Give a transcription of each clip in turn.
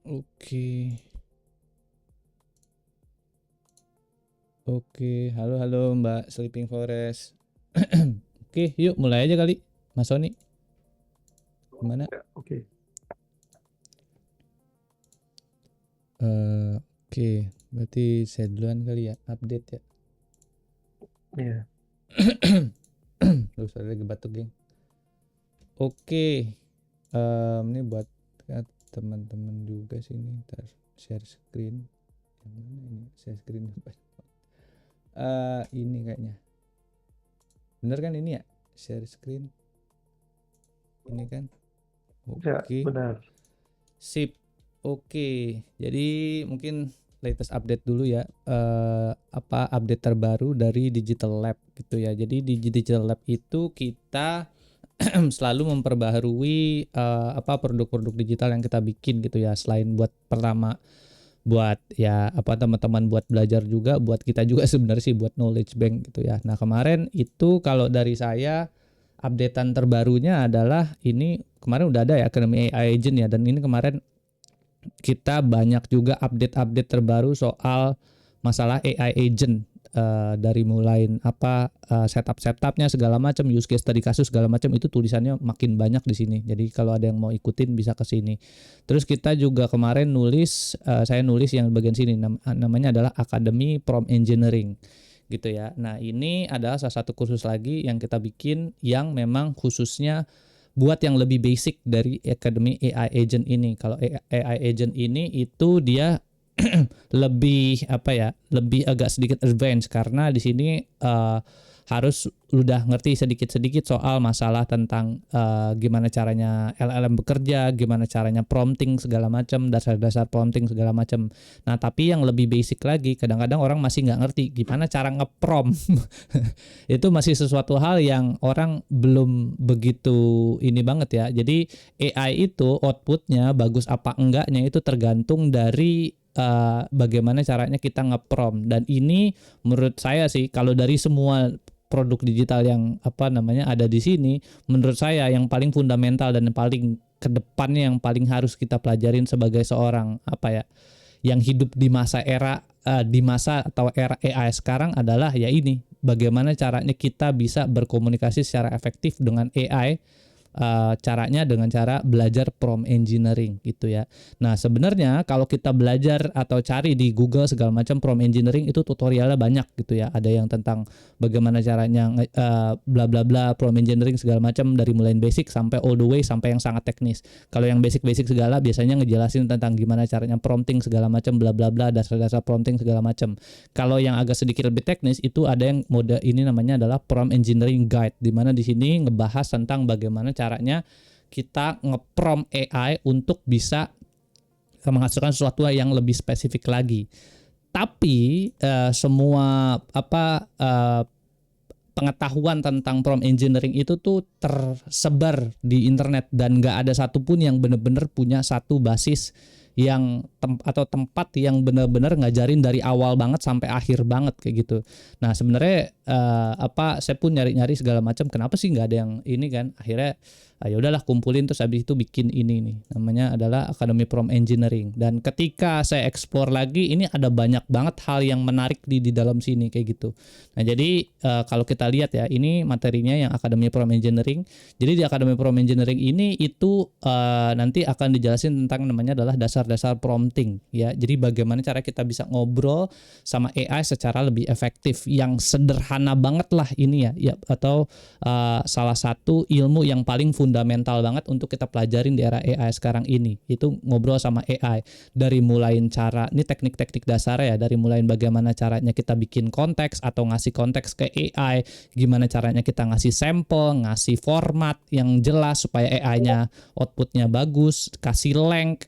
Oke. Oke, halo halo Mbak Sleeping Forest. Oke, yuk mulai aja kali, Mas Sony. Gimana? Ya, oke. Oke, berarti saya duluan kali ya, update ya. Iya. Lu suara lagi batuk, geng. Oke, ini buat teman-teman juga sih nih, ntar share screen. Yang mana ini? Share screen apa? Ini kayaknya. Bener kan ini ya? Share screen. Ini kan? Ya, Oke. benar. Sip. Oke. Jadi mungkin latest update dulu ya. Apa update terbaru dari Digital Lab gitu ya. Jadi di Digital Lab itu kita selalu memperbaharui apa produk-produk digital yang kita bikin gitu ya. Selain buat pertama buat ya apa teman-teman buat belajar juga, buat kita juga sebenarnya sih buat knowledge bank gitu ya. Nah, kemarin itu kalau dari saya updatean terbarunya adalah ini kemarin udah ada ya Academy AI Agent ya, dan ini kemarin kita banyak juga update-update terbaru soal masalah AI agent, dari mulai apa setup-setupnya segala macam, use case tadi kasus segala macam itu tulisannya makin banyak di sini. Jadi kalau ada yang mau ikutin bisa ke sini. Terus kita juga kemarin nulis, saya nulis yang bagian sini namanya adalah Academy Prompt Engineering gitu ya. Nah, ini adalah salah satu kursus lagi yang kita bikin yang memang khususnya buat yang lebih basic dari Academy AI Agent ini. Kalau AI Agent ini itu dia lebih apa ya, lebih agak sedikit advance karena di sini harus udah ngerti sedikit-sedikit soal masalah tentang gimana caranya LLM bekerja, gimana caranya prompting segala macam, dasar-dasar prompting segala macam. Nah, tapi yang lebih basic lagi, kadang-kadang orang masih nggak ngerti gimana cara nge-prompt. Itu masih sesuatu hal yang orang belum begitu ini banget ya. Jadi AI itu outputnya bagus apa enggaknya itu tergantung dari bagaimana caranya kita nge-prompt. Dan ini menurut saya sih kalau dari semua produk digital yang apa namanya ada di sini, menurut saya yang paling fundamental dan yang paling kedepannya yang paling harus kita pelajarin sebagai seorang apa ya, yang hidup di di masa atau era AI sekarang adalah ya ini bagaimana caranya kita bisa berkomunikasi secara efektif dengan AI, caranya dengan cara belajar prompt engineering gitu ya. Nah, sebenarnya kalau kita belajar atau cari di Google segala macam prompt engineering itu tutorialnya banyak gitu ya. Ada yang tentang bagaimana caranya bla bla bla prompt engineering segala macam dari mulai basic sampai all the way sampai yang sangat teknis. Kalau yang basic-basic segala biasanya ngejelasin tentang gimana caranya prompting segala macam bla bla bla, dasar-dasar prompting segala macam. Kalau yang agak sedikit lebih teknis itu ada yang mode ini namanya adalah prompt engineering guide, di mana di sini ngebahas tentang bagaimana caranya kita nge-prompt AI untuk bisa menghasilkan sesuatu yang lebih spesifik lagi. Tapi semua apa pengetahuan tentang prompt engineering itu tuh tersebar di internet dan nggak ada satupun yang benar-benar punya satu basis yang atau tempat yang benar-benar ngajarin dari awal banget sampai akhir banget kayak gitu. Nah, sebenarnya apa saya pun nyari-nyari segala macam, kenapa sih nggak ada yang ini kan? Akhirnya ya udahlah kumpulin terus habis itu bikin ini nih. Namanya adalah Academy Prompt Engineering. Dan ketika saya explore lagi ini ada banyak banget hal yang menarik di dalam sini kayak gitu. Nah, jadi kalau kita lihat ya, ini materinya yang Academy Prompt Engineering. Jadi di Academy Prompt Engineering ini itu nanti akan dijelasin tentang namanya adalah dasar-dasar prompting ya. Jadi bagaimana cara kita bisa ngobrol sama AI secara lebih efektif, yang sederhana banget lah ini ya atau salah satu ilmu yang paling fundamental banget untuk kita pelajarin di era AI sekarang ini. Itu ngobrol sama AI dari mulai cara ini teknik-teknik dasar ya, dari mulai bagaimana caranya kita bikin konteks atau ngasih konteks ke AI, gimana caranya kita ngasih sampel, ngasih format yang jelas supaya AI-nya outputnya bagus, kasih length,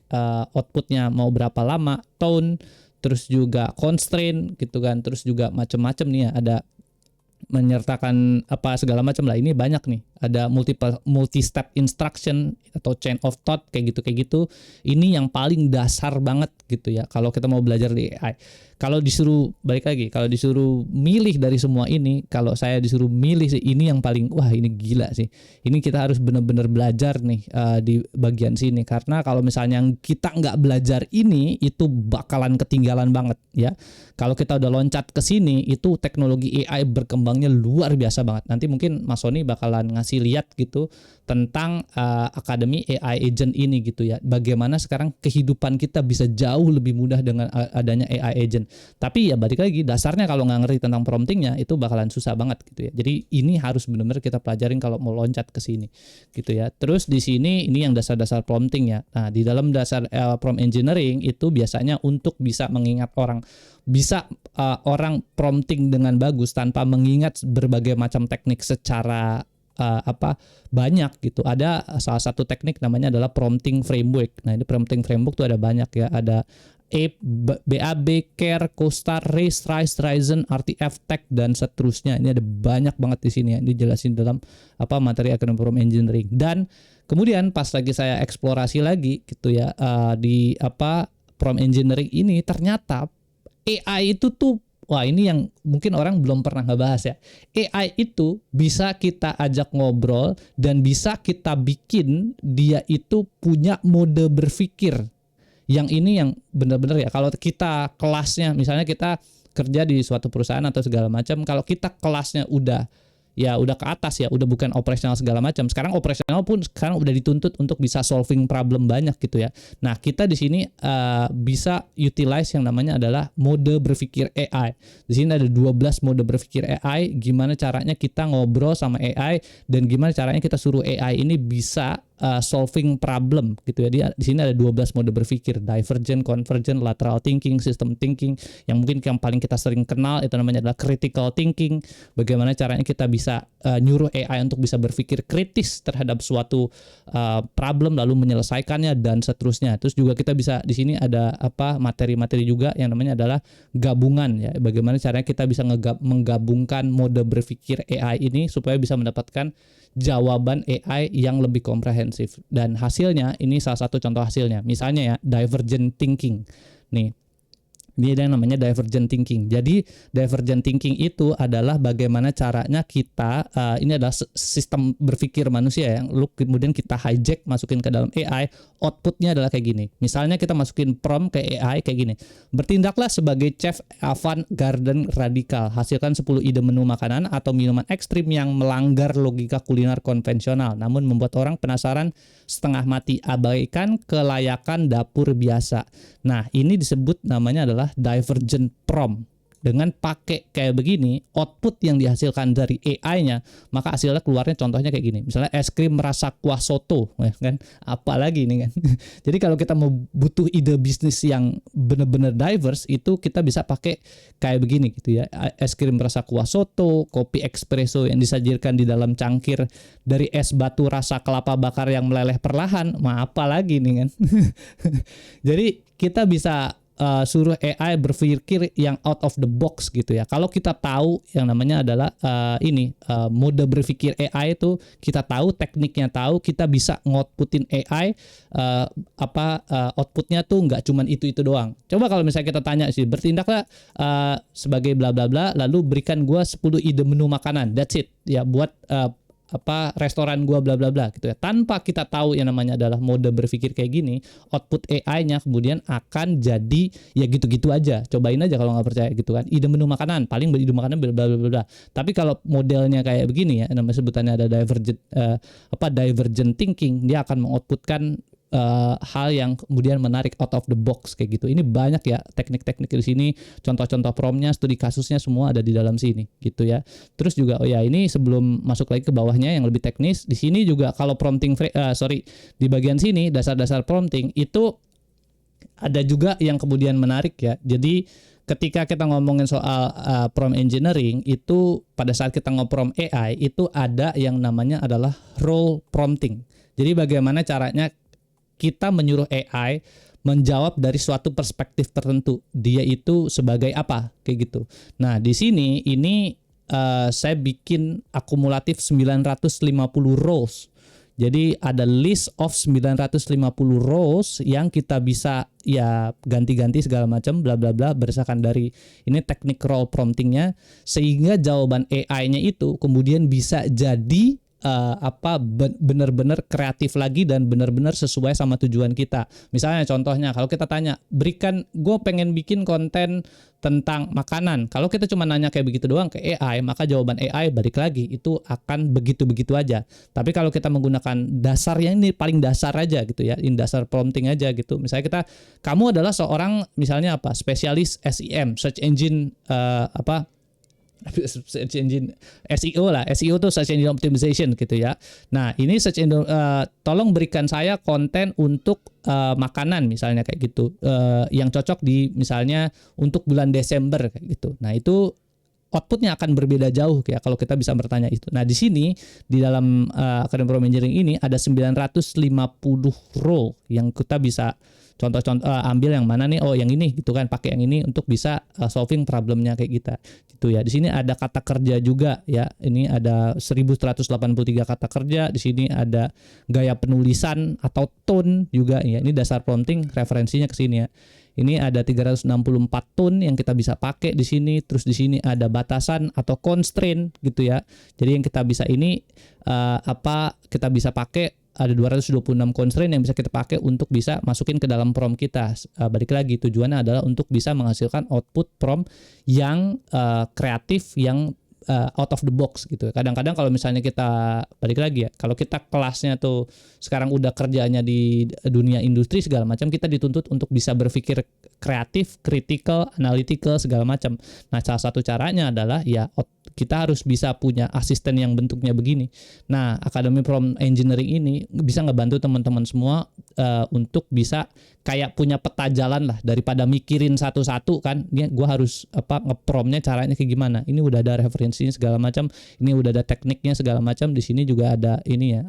outputnya mau berapa lama, tone, terus juga constraint gitu kan, terus juga macam-macam nih ya, ada menyertakan apa segala macam lah, ini banyak nih ada multi step instruction atau chain of thought kayak gitu. Ini yang paling dasar banget gitu ya kalau kita mau belajar di AI. Kalau disuruh balik lagi, kalau disuruh milih dari semua ini, kalau saya disuruh milih sih ini yang paling wah ini gila sih. Ini kita harus benar-benar belajar nih di bagian sini, karena kalau misalnya kita nggak belajar ini itu bakalan ketinggalan banget ya. Kalau kita udah loncat ke sini itu teknologi AI berkembangnya luar biasa banget. Nanti mungkin Mas Sony bakalan ngasih lihat gitu tentang Akademi AI Agent ini gitu ya. Bagaimana sekarang kehidupan kita bisa jauh lebih mudah dengan adanya AI Agent. Tapi ya balik lagi, dasarnya kalau nggak ngerti tentang promptingnya itu bakalan susah banget gitu ya. Jadi ini harus benar-benar kita pelajarin kalau mau loncat ke sini gitu ya. Terus di sini ini yang dasar-dasar prompting ya. Nah di dalam dasar prompt engineering itu biasanya untuk bisa mengingat orang, bisa orang prompting dengan bagus tanpa mengingat berbagai macam teknik secara banyak gitu. Ada salah satu teknik namanya adalah prompting framework. Nah ini prompting framework tuh ada banyak ya. Ada Ape, BAB, CARE, CoStar, RACE, RISE, Ryzen, RTF, Tech, dan seterusnya. Ini ada banyak banget di sini ya. Ini dijelasin dalam materi Akademi Prompt Engineering. Dan kemudian pas lagi saya eksplorasi lagi gitu ya di Prompt Engineering ini, ternyata AI itu tuh wah ini yang mungkin orang belum pernah ngebahas ya. AI itu bisa kita ajak ngobrol dan bisa kita bikin dia itu punya mode berpikir. Yang ini yang benar-benar ya, kalau kita kelasnya misalnya kita kerja di suatu perusahaan atau segala macam, kalau kita kelasnya udah ke atas ya, udah bukan operasional segala macam. Sekarang operasional pun sekarang udah dituntut untuk bisa solving problem banyak gitu ya. Nah, kita di sini bisa utilize yang namanya adalah mode berpikir AI. Di sini ada 12 mode berpikir AI, gimana caranya kita ngobrol sama AI dan gimana caranya kita suruh AI ini bisa solving problem gitu ya. Di sini ada 12 mode berpikir: divergent, convergent, lateral thinking, system thinking. Yang mungkin yang paling kita sering kenal itu namanya adalah critical thinking. Bagaimana caranya kita bisa nyuruh AI untuk bisa berpikir kritis terhadap suatu problem lalu menyelesaikannya dan seterusnya. Terus juga kita bisa di sini ada materi-materi juga yang namanya adalah gabungan ya. Bagaimana caranya kita bisa menggabungkan mode berpikir AI ini supaya bisa mendapatkan jawaban AI yang lebih komprehensif. Dan hasilnya, ini salah satu contoh hasilnya. Misalnya ya, divergent thinking. Nih, ini ada yang namanya divergent thinking. Jadi divergent thinking itu adalah bagaimana caranya kita, ini adalah sistem berpikir manusia yang kemudian kita hijack, masukin ke dalam AI. Outputnya adalah kayak gini. Misalnya kita masukin prompt ke AI kayak gini: bertindaklah sebagai chef avant-garde radikal, hasilkan 10 ide menu makanan atau minuman ekstrim yang melanggar logika kuliner konvensional namun membuat orang penasaran setengah mati, abaikan kelayakan dapur biasa. Nah ini disebut namanya adalah divergent prompt. Dengan pakai kayak begini, output yang dihasilkan dari AI-nya, maka hasilnya keluarnya contohnya kayak gini. Misalnya es krim rasa kuah soto, kan? Apalagi ini kan. Jadi kalau kita mau butuh ide bisnis yang benar-benar diverse, itu kita bisa pakai kayak begini gitu ya. Es krim rasa kuah soto, kopi espresso yang disajikan di dalam cangkir dari es batu rasa kelapa bakar yang meleleh perlahan, apalagi nih kan. Jadi kita bisa suruh AI berpikir yang out of the box gitu ya. Kalau kita tahu yang namanya adalah mode berpikir AI itu, kita tahu tekniknya, tahu, kita bisa ngotputin AI outputnya tuh nggak cuman itu doang. Coba kalau misalnya kita tanya sih, bertindaklah sebagai bla bla bla lalu berikan gua 10 ide menu makanan, that's it ya, buat restoran gua bla bla bla gitu ya. Tanpa kita tahu yang namanya adalah mode berpikir kayak gini, output AI-nya kemudian akan jadi ya gitu-gitu aja. Cobain aja kalau nggak percaya gitu kan. Ide menu makanan, paling ide makanan bla bla bla bla. Tapi kalau modelnya kayak begini ya, namanya sebutannya ada divergent thinking, dia akan mengoutputkan hal yang kemudian menarik out of the box kayak gitu. Ini banyak ya teknik-teknik di sini, contoh-contoh promptnya, studi kasusnya semua ada di dalam sini gitu ya. Terus juga ini sebelum masuk lagi ke bawahnya yang lebih teknis, di sini juga kalau prompting di bagian sini dasar-dasar prompting itu ada juga yang kemudian menarik ya. Jadi ketika kita ngomongin soal prompt engineering itu, pada saat kita nge-prompt AI itu ada yang namanya adalah role prompting. Jadi bagaimana caranya kita menyuruh AI menjawab dari suatu perspektif tertentu. Dia itu sebagai apa? Kayak gitu. Nah, di sini ini saya bikin akumulatif 950 rows. Jadi ada list of 950 rows yang kita bisa ya ganti-ganti segala macam bla bla bla berdasarkan dari ini teknik role promptingnya, sehingga jawaban AI-nya itu kemudian bisa jadi benar-benar kreatif lagi dan benar-benar sesuai sama tujuan kita. Misalnya contohnya kalau kita tanya, gue pengen bikin konten tentang makanan. Kalau kita cuma nanya kayak begitu doang ke AI, maka jawaban AI balik lagi itu akan begitu-begitu aja. Tapi kalau kita menggunakan dasar yang ini paling dasar aja gitu ya, in dasar prompting aja gitu. Misalnya kamu adalah seorang misalnya spesialis SEM, search engine search engine SEO lah, SEO tuh search engine optimization gitu ya. Nah ini search engine tolong berikan saya konten untuk makanan misalnya kayak gitu, yang cocok di misalnya untuk bulan Desember kayak gitu. Nah itu outputnya akan berbeda jauh ya kalau kita bisa bertanya itu. Nah di sini di dalam Academy Prompt Engineering ini ada 950 role yang kita bisa contoh-contoh ambil yang mana nih, yang ini gitu kan, pakai yang ini untuk bisa solving problemnya kayak kita gitu ya. Di sini ada kata kerja juga ya, ini ada 1183 kata kerja. Di sini ada gaya penulisan atau tone juga ya, ini dasar prompting referensinya ke sini ya. Ini ada 364 tone yang kita bisa pakai di sini. Terus di sini ada batasan atau constraint gitu ya. Jadi yang kita bisa ini kita bisa pakai ada 226 constraint yang bisa kita pakai untuk bisa masukin ke dalam prompt kita. Balik lagi tujuannya adalah untuk bisa menghasilkan output prompt yang kreatif, yang out of the box gitu. Kadang-kadang kalau misalnya kita balik lagi ya, kalau kita kelasnya tuh sekarang udah kerjanya di dunia industri segala macam, kita dituntut untuk bisa berpikir kreatif, critical, analytical segala macam. Nah, salah satu caranya adalah ya kita harus bisa punya asisten yang bentuknya begini. Nah, Academy Prompt Engineering ini bisa ngebantu teman-teman semua untuk bisa kayak punya peta jalan lah, daripada mikirin satu-satu kan. Gue harus ngepromptnya caranya kayak gimana. Ini udah ada referensinya segala macam. Ini udah ada tekniknya segala macam. Di sini juga ada ini ya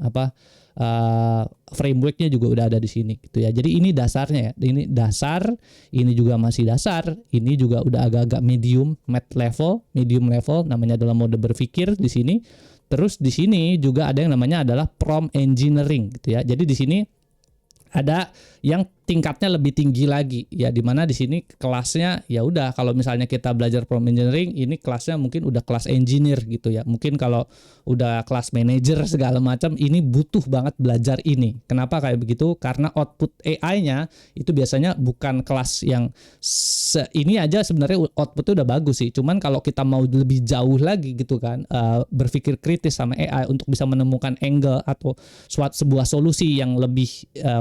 frameworknya juga udah ada di sini gitu ya. Jadi ini dasarnya ya. Ini dasar, ini juga masih dasar, ini juga udah agak-agak medium level, namanya adalah mode berpikir di sini. Terus di sini juga ada yang namanya adalah prompt engineering gitu ya. Jadi di sini ada yang tingkatnya lebih tinggi lagi ya, dimana di sini kelasnya ya udah, kalau misalnya kita belajar prompt engineering ini kelasnya mungkin udah kelas engineer gitu ya. Mungkin kalau udah kelas manager segala macam ini butuh banget belajar ini. Kenapa kayak begitu? Karena output AI-nya itu biasanya bukan kelas yang ini aja, sebenarnya outputnya udah bagus sih. Cuman kalau kita mau lebih jauh lagi gitu kan, berpikir kritis sama AI untuk bisa menemukan angle atau sebuah solusi yang lebih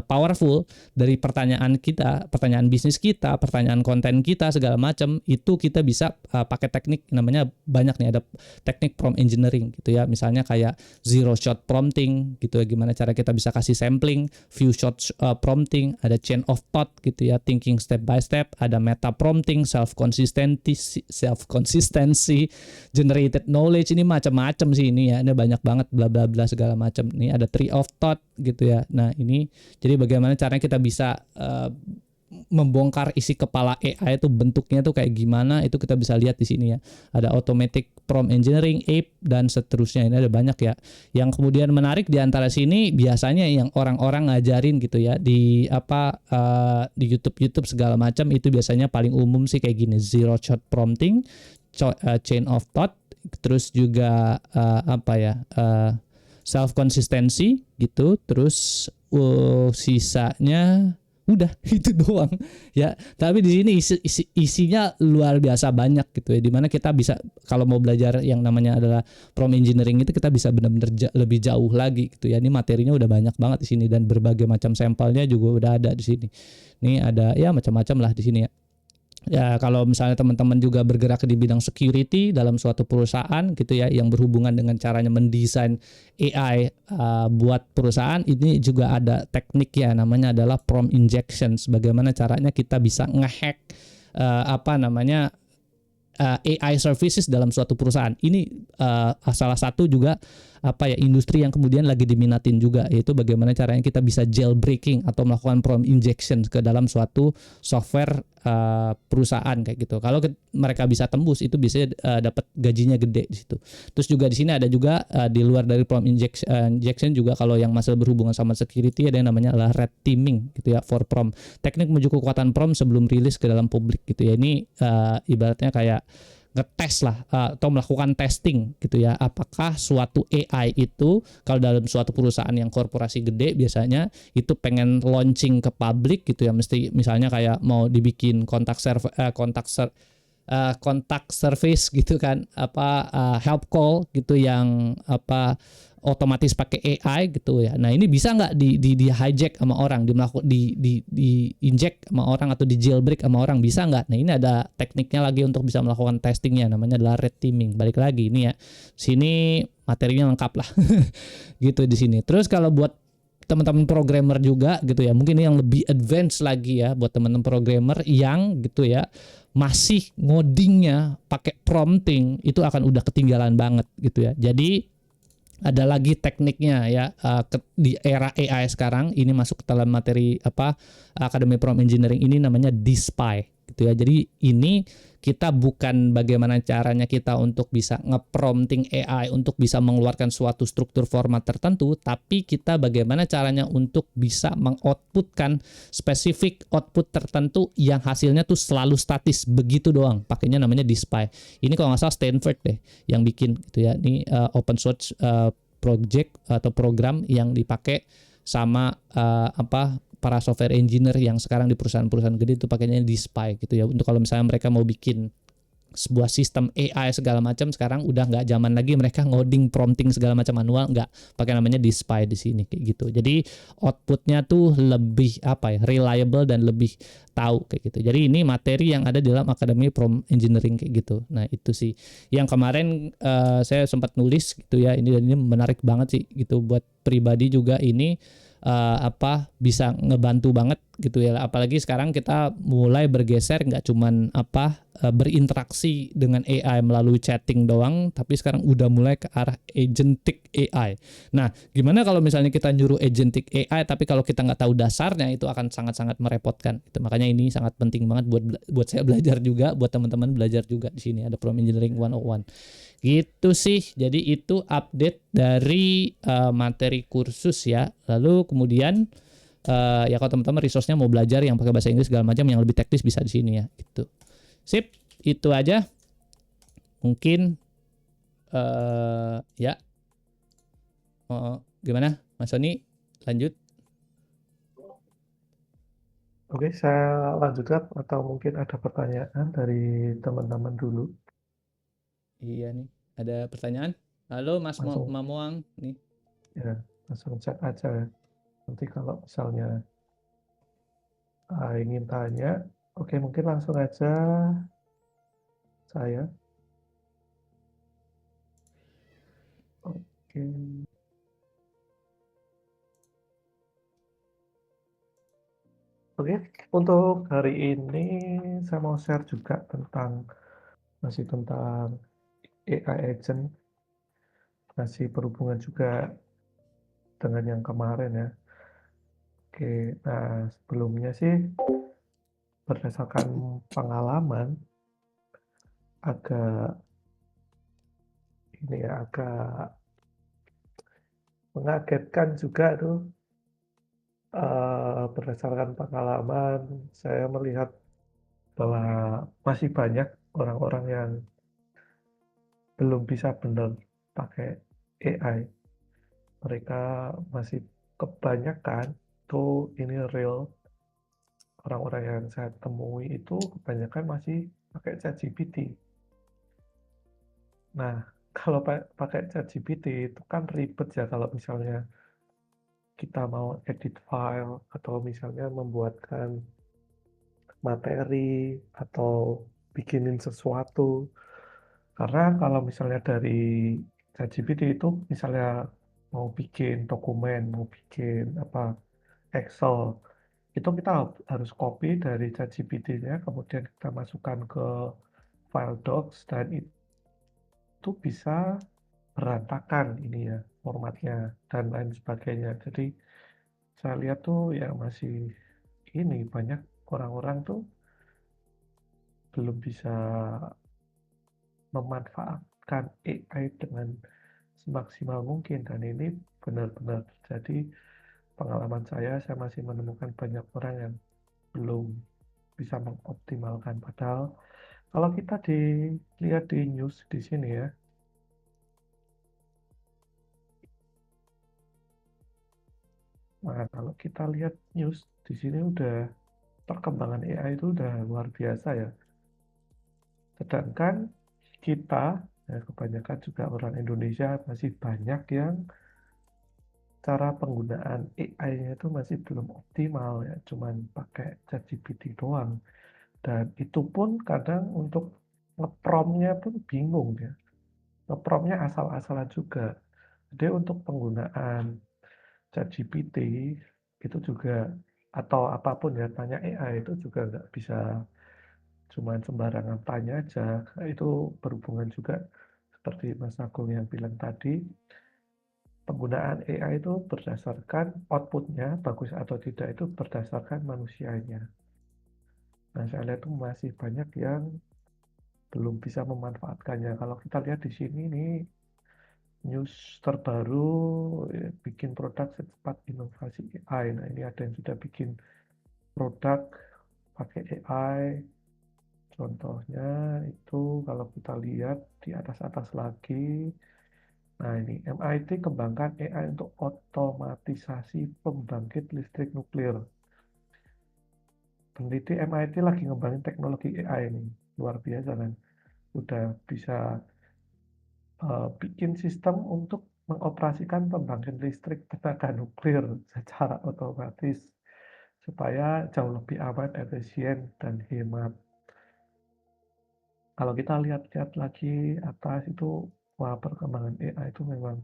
powerful dari pertanyaan bisnis kita, pertanyaan konten kita segala macam, itu kita bisa pakai teknik namanya banyak nih, ada teknik prompt engineering gitu ya. Misalnya kayak zero shot prompting gitu ya, gimana cara kita bisa kasih sampling, few shot prompting, ada chain of thought gitu ya, thinking step by step, ada meta prompting, self consistency, generated knowledge, ini macam-macam sih ini ya, ada banyak banget bla bla bla segala macam. Ini ada tree of thought gitu ya. Nah, ini jadi bagaimana caranya kita bisa membongkar isi kepala AI itu bentuknya tuh kayak gimana, itu kita bisa lihat di sini ya. Ada automatic prompt engineering, ape, dan seterusnya. Ini ada banyak ya. Yang kemudian menarik di antara sini biasanya yang orang-orang ngajarin gitu ya di di YouTube segala macam, itu biasanya paling umum sih kayak gini: zero shot prompting, chain of thought, terus juga self consistency gitu. Terus sisanya udah itu doang ya. Tapi di sini isinya luar biasa banyak gitu ya, dimana kita bisa kalau mau belajar yang namanya adalah prompt engineering itu kita bisa benar-benar lebih jauh lagi gitu ya. Ini materinya udah banyak banget di sini dan berbagai macam sampelnya juga udah ada di sini. Ini ada ya macam-macam lah di sini ya. Ya, kalau misalnya teman-teman juga bergerak di bidang security dalam suatu perusahaan gitu ya, yang berhubungan dengan caranya mendesain AI buat perusahaan, ini juga ada teknik ya, namanya adalah prompt injection. Bagaimana caranya kita bisa ngehack AI services dalam suatu perusahaan. Ini salah satu juga apa ya industri yang kemudian lagi diminatin juga, yaitu bagaimana caranya kita bisa jailbreaking atau melakukan prompt injection ke dalam suatu software perusahaan kayak gitu. Kalau mereka bisa tembus itu bisa dapat gajinya gede di situ. Terus juga di sini ada juga di luar dari prompt injection juga kalau yang masih berhubungan sama security ada yang namanya adalah red teaming gitu ya for prompt. Teknik menuju kekuatan prompt sebelum rilis ke dalam publik gitu ya. Ini ibaratnya kayak ngetes lah atau melakukan testing gitu ya, apakah suatu AI itu kalau dalam suatu perusahaan yang korporasi gede biasanya itu pengen launching ke publik gitu ya, mesti misalnya kayak mau dibikin kontak service gitu kan, help call gitu yang otomatis pakai AI gitu ya. Nah ini bisa nggak di hijack sama orang, di inject sama orang atau di jailbreak sama orang, bisa nggak? Nah ini ada tekniknya lagi untuk bisa melakukan testingnya, namanya adalah red teaming. Balik lagi ini ya, sini materinya lengkap lah gitu di sini. Terus kalau buat teman-teman programmer juga gitu ya, mungkin yang lebih advance lagi ya buat teman-teman programmer yang gitu ya masih ngodingnya pakai prompting, itu akan udah ketinggalan banget gitu ya. Jadi ada lagi tekniknya ya, di era AI sekarang ini masuk ke dalam materi Akademi Prompt Engineering ini namanya DSPY gitu ya. Jadi ini kita bukan bagaimana caranya kita untuk bisa ngeprompting AI untuk bisa mengeluarkan suatu struktur format tertentu, tapi kita bagaimana caranya untuk bisa mengoutputkan spesifik output tertentu yang hasilnya tuh selalu statis begitu doang. Pakainya namanya DSPY. Ini kalau nggak salah Stanford deh yang bikin gitu ya. Ini open source project atau program yang dipakai sama para software engineer yang sekarang di perusahaan-perusahaan gede itu pakainya DSPY gitu ya. Untuk kalau misalnya mereka mau bikin sebuah sistem AI segala macam, sekarang udah nggak zaman lagi mereka ngoding prompting segala macam manual, nggak, pakai namanya DSPY di sini kayak gitu. Jadi outputnya tuh lebih reliable dan lebih tahu kayak gitu. Jadi ini materi yang ada di dalam Akademi Prompt Engineering kayak gitu. Nah itu sih yang kemarin saya sempat nulis gitu ya, ini dan ini menarik banget sih gitu buat pribadi juga. Ini bisa ngebantu banget gitu ya, apalagi sekarang kita mulai bergeser nggak cuman berinteraksi dengan AI melalui chatting doang, tapi sekarang udah mulai ke arah agentic AI. Nah gimana kalau misalnya kita nyuruh agentic AI tapi kalau kita nggak tahu dasarnya, itu akan sangat-sangat merepotkan itu. Makanya ini sangat penting banget buat saya belajar juga, buat teman-teman belajar juga. Di sini ada Prompt Engineering 101 gitu sih. Jadi itu update dari materi kursus ya. Lalu kemudian ya kalau teman-teman resource-nya mau belajar yang pakai bahasa Inggris segala macam yang lebih teknis bisa di sini ya gitu. Sip, itu aja mungkin ya. Gimana Mas Sony, lanjut? Oke, saya lanjutkan atau mungkin ada pertanyaan dari teman-teman dulu. Iya nih, ada pertanyaan. Halo Mas Langsung Mamuang nih. ya, langsung chat aja. Nanti kalau misalnya ingin tanya, oke mungkin langsung aja saya. Oke. Oke, untuk hari ini saya mau share juga masih tentang AI agent, masih berhubungan juga dengan yang kemarin ya. Oke, nah sebelumnya sih berdasarkan pengalaman agak agak mengagetkan juga tuh, berdasarkan pengalaman saya melihat bahwa masih banyak orang-orang yang belum bisa benar pakai AI. Mereka masih kebanyakan tuh ini real, orang-orang yang saya temui itu kebanyakan masih pakai ChatGPT. Nah, kalau pakai ChatGPT itu kan ribet ya kalau misalnya kita mau edit file atau misalnya membuatkan materi atau bikinin sesuatu. Karena kalau misalnya dari ChatGPT itu misalnya mau bikin dokumen, mau bikin Excel, itu kita harus copy dari ChatGPT-nya, kemudian kita masukkan ke file docs dan itu bisa berantakan ini ya formatnya dan lain sebagainya. Jadi saya lihat tuh ya masih ini banyak orang-orang tuh belum bisa memanfaatkan AI dengan semaksimal mungkin dan ini benar-benar jadi pengalaman saya masih menemukan banyak orang yang belum bisa mengoptimalkan. Padahal kalau kita lihat di news di sini ya, nah kalau kita lihat news di sini udah perkembangan AI itu udah luar biasa ya. Sedangkan kita, ya kebanyakan juga orang Indonesia masih banyak yang cara penggunaan AI-nya itu masih belum optimal ya, cuman pakai ChatGPT doang. Dan itu pun kadang untuk ngepromnya pun bingung ya. Ngepromnya asal-asalan juga. Jadi untuk penggunaan ChatGPT itu juga atau apapun ya tanya AI itu juga nggak bisa cuman sembarangan tanya aja. Itu berhubungan juga seperti Mas Agung yang bilang tadi, penggunaan AI itu berdasarkan outputnya bagus atau tidak itu berdasarkan manusianya. Nah, saya lihat tuh masih banyak yang belum bisa memanfaatkannya. Kalau kita lihat di sini nih, news terbaru bikin produk secepat inovasi AI. Nah, ini ada yang sudah bikin produk pakai AI. Contohnya itu kalau kita lihat di atas-atas lagi. Nah, ini MIT kembangkan AI untuk otomatisasi pembangkit listrik nuklir. Peneliti MIT lagi ngembangin teknologi AI ini. Luar biasa kan. Udah bisa bikin sistem untuk mengoperasikan pembangkit listrik tenaga nuklir secara otomatis supaya jauh lebih aman, efisien, dan hemat. Kalau kita lihat-lihat lagi atas itu, wah perkembangan AI itu memang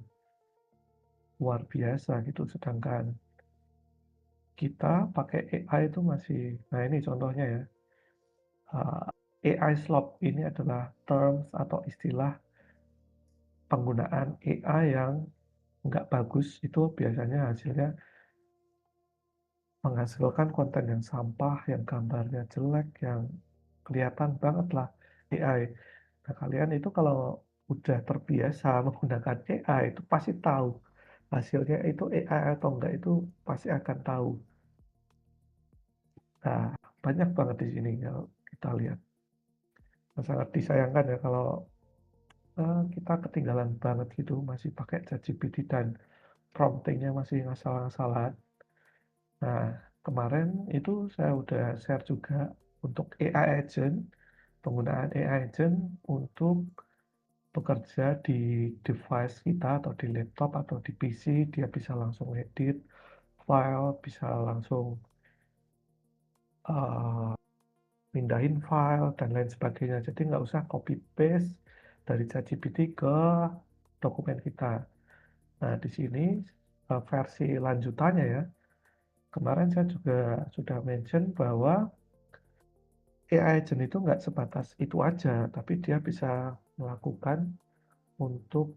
luar biasa gitu. Sedangkan kita pakai AI itu masih, nah ini contohnya ya, AI slop ini adalah terms atau istilah penggunaan AI yang nggak bagus itu biasanya hasilnya menghasilkan konten yang sampah, yang gambarnya jelek, yang kelihatan banget lah AI. Nah, kalian itu kalau udah terbiasa menggunakan AI itu pasti tahu hasilnya itu AI atau enggak itu pasti akan tahu. Nah, banyak banget di sini kalau kita lihat. Nah, sangat disayangkan ya kalau kita ketinggalan banget gitu masih pakai ChatGPT dan promptingnya masih ngasal-ngasalan. Nah, kemarin itu saya udah share juga untuk AI agent, penggunaan AI agent untuk bekerja di device kita atau di laptop atau di PC, dia bisa langsung edit file, bisa langsung uh, pindahin file dan lain sebagainya. Jadi nggak usah copy paste dari ChatGPT ke dokumen kita. Nah, di sini versi lanjutannya ya. Kemarin saya juga sudah mention bahwa AI agent itu nggak sebatas itu aja, tapi dia bisa melakukan untuk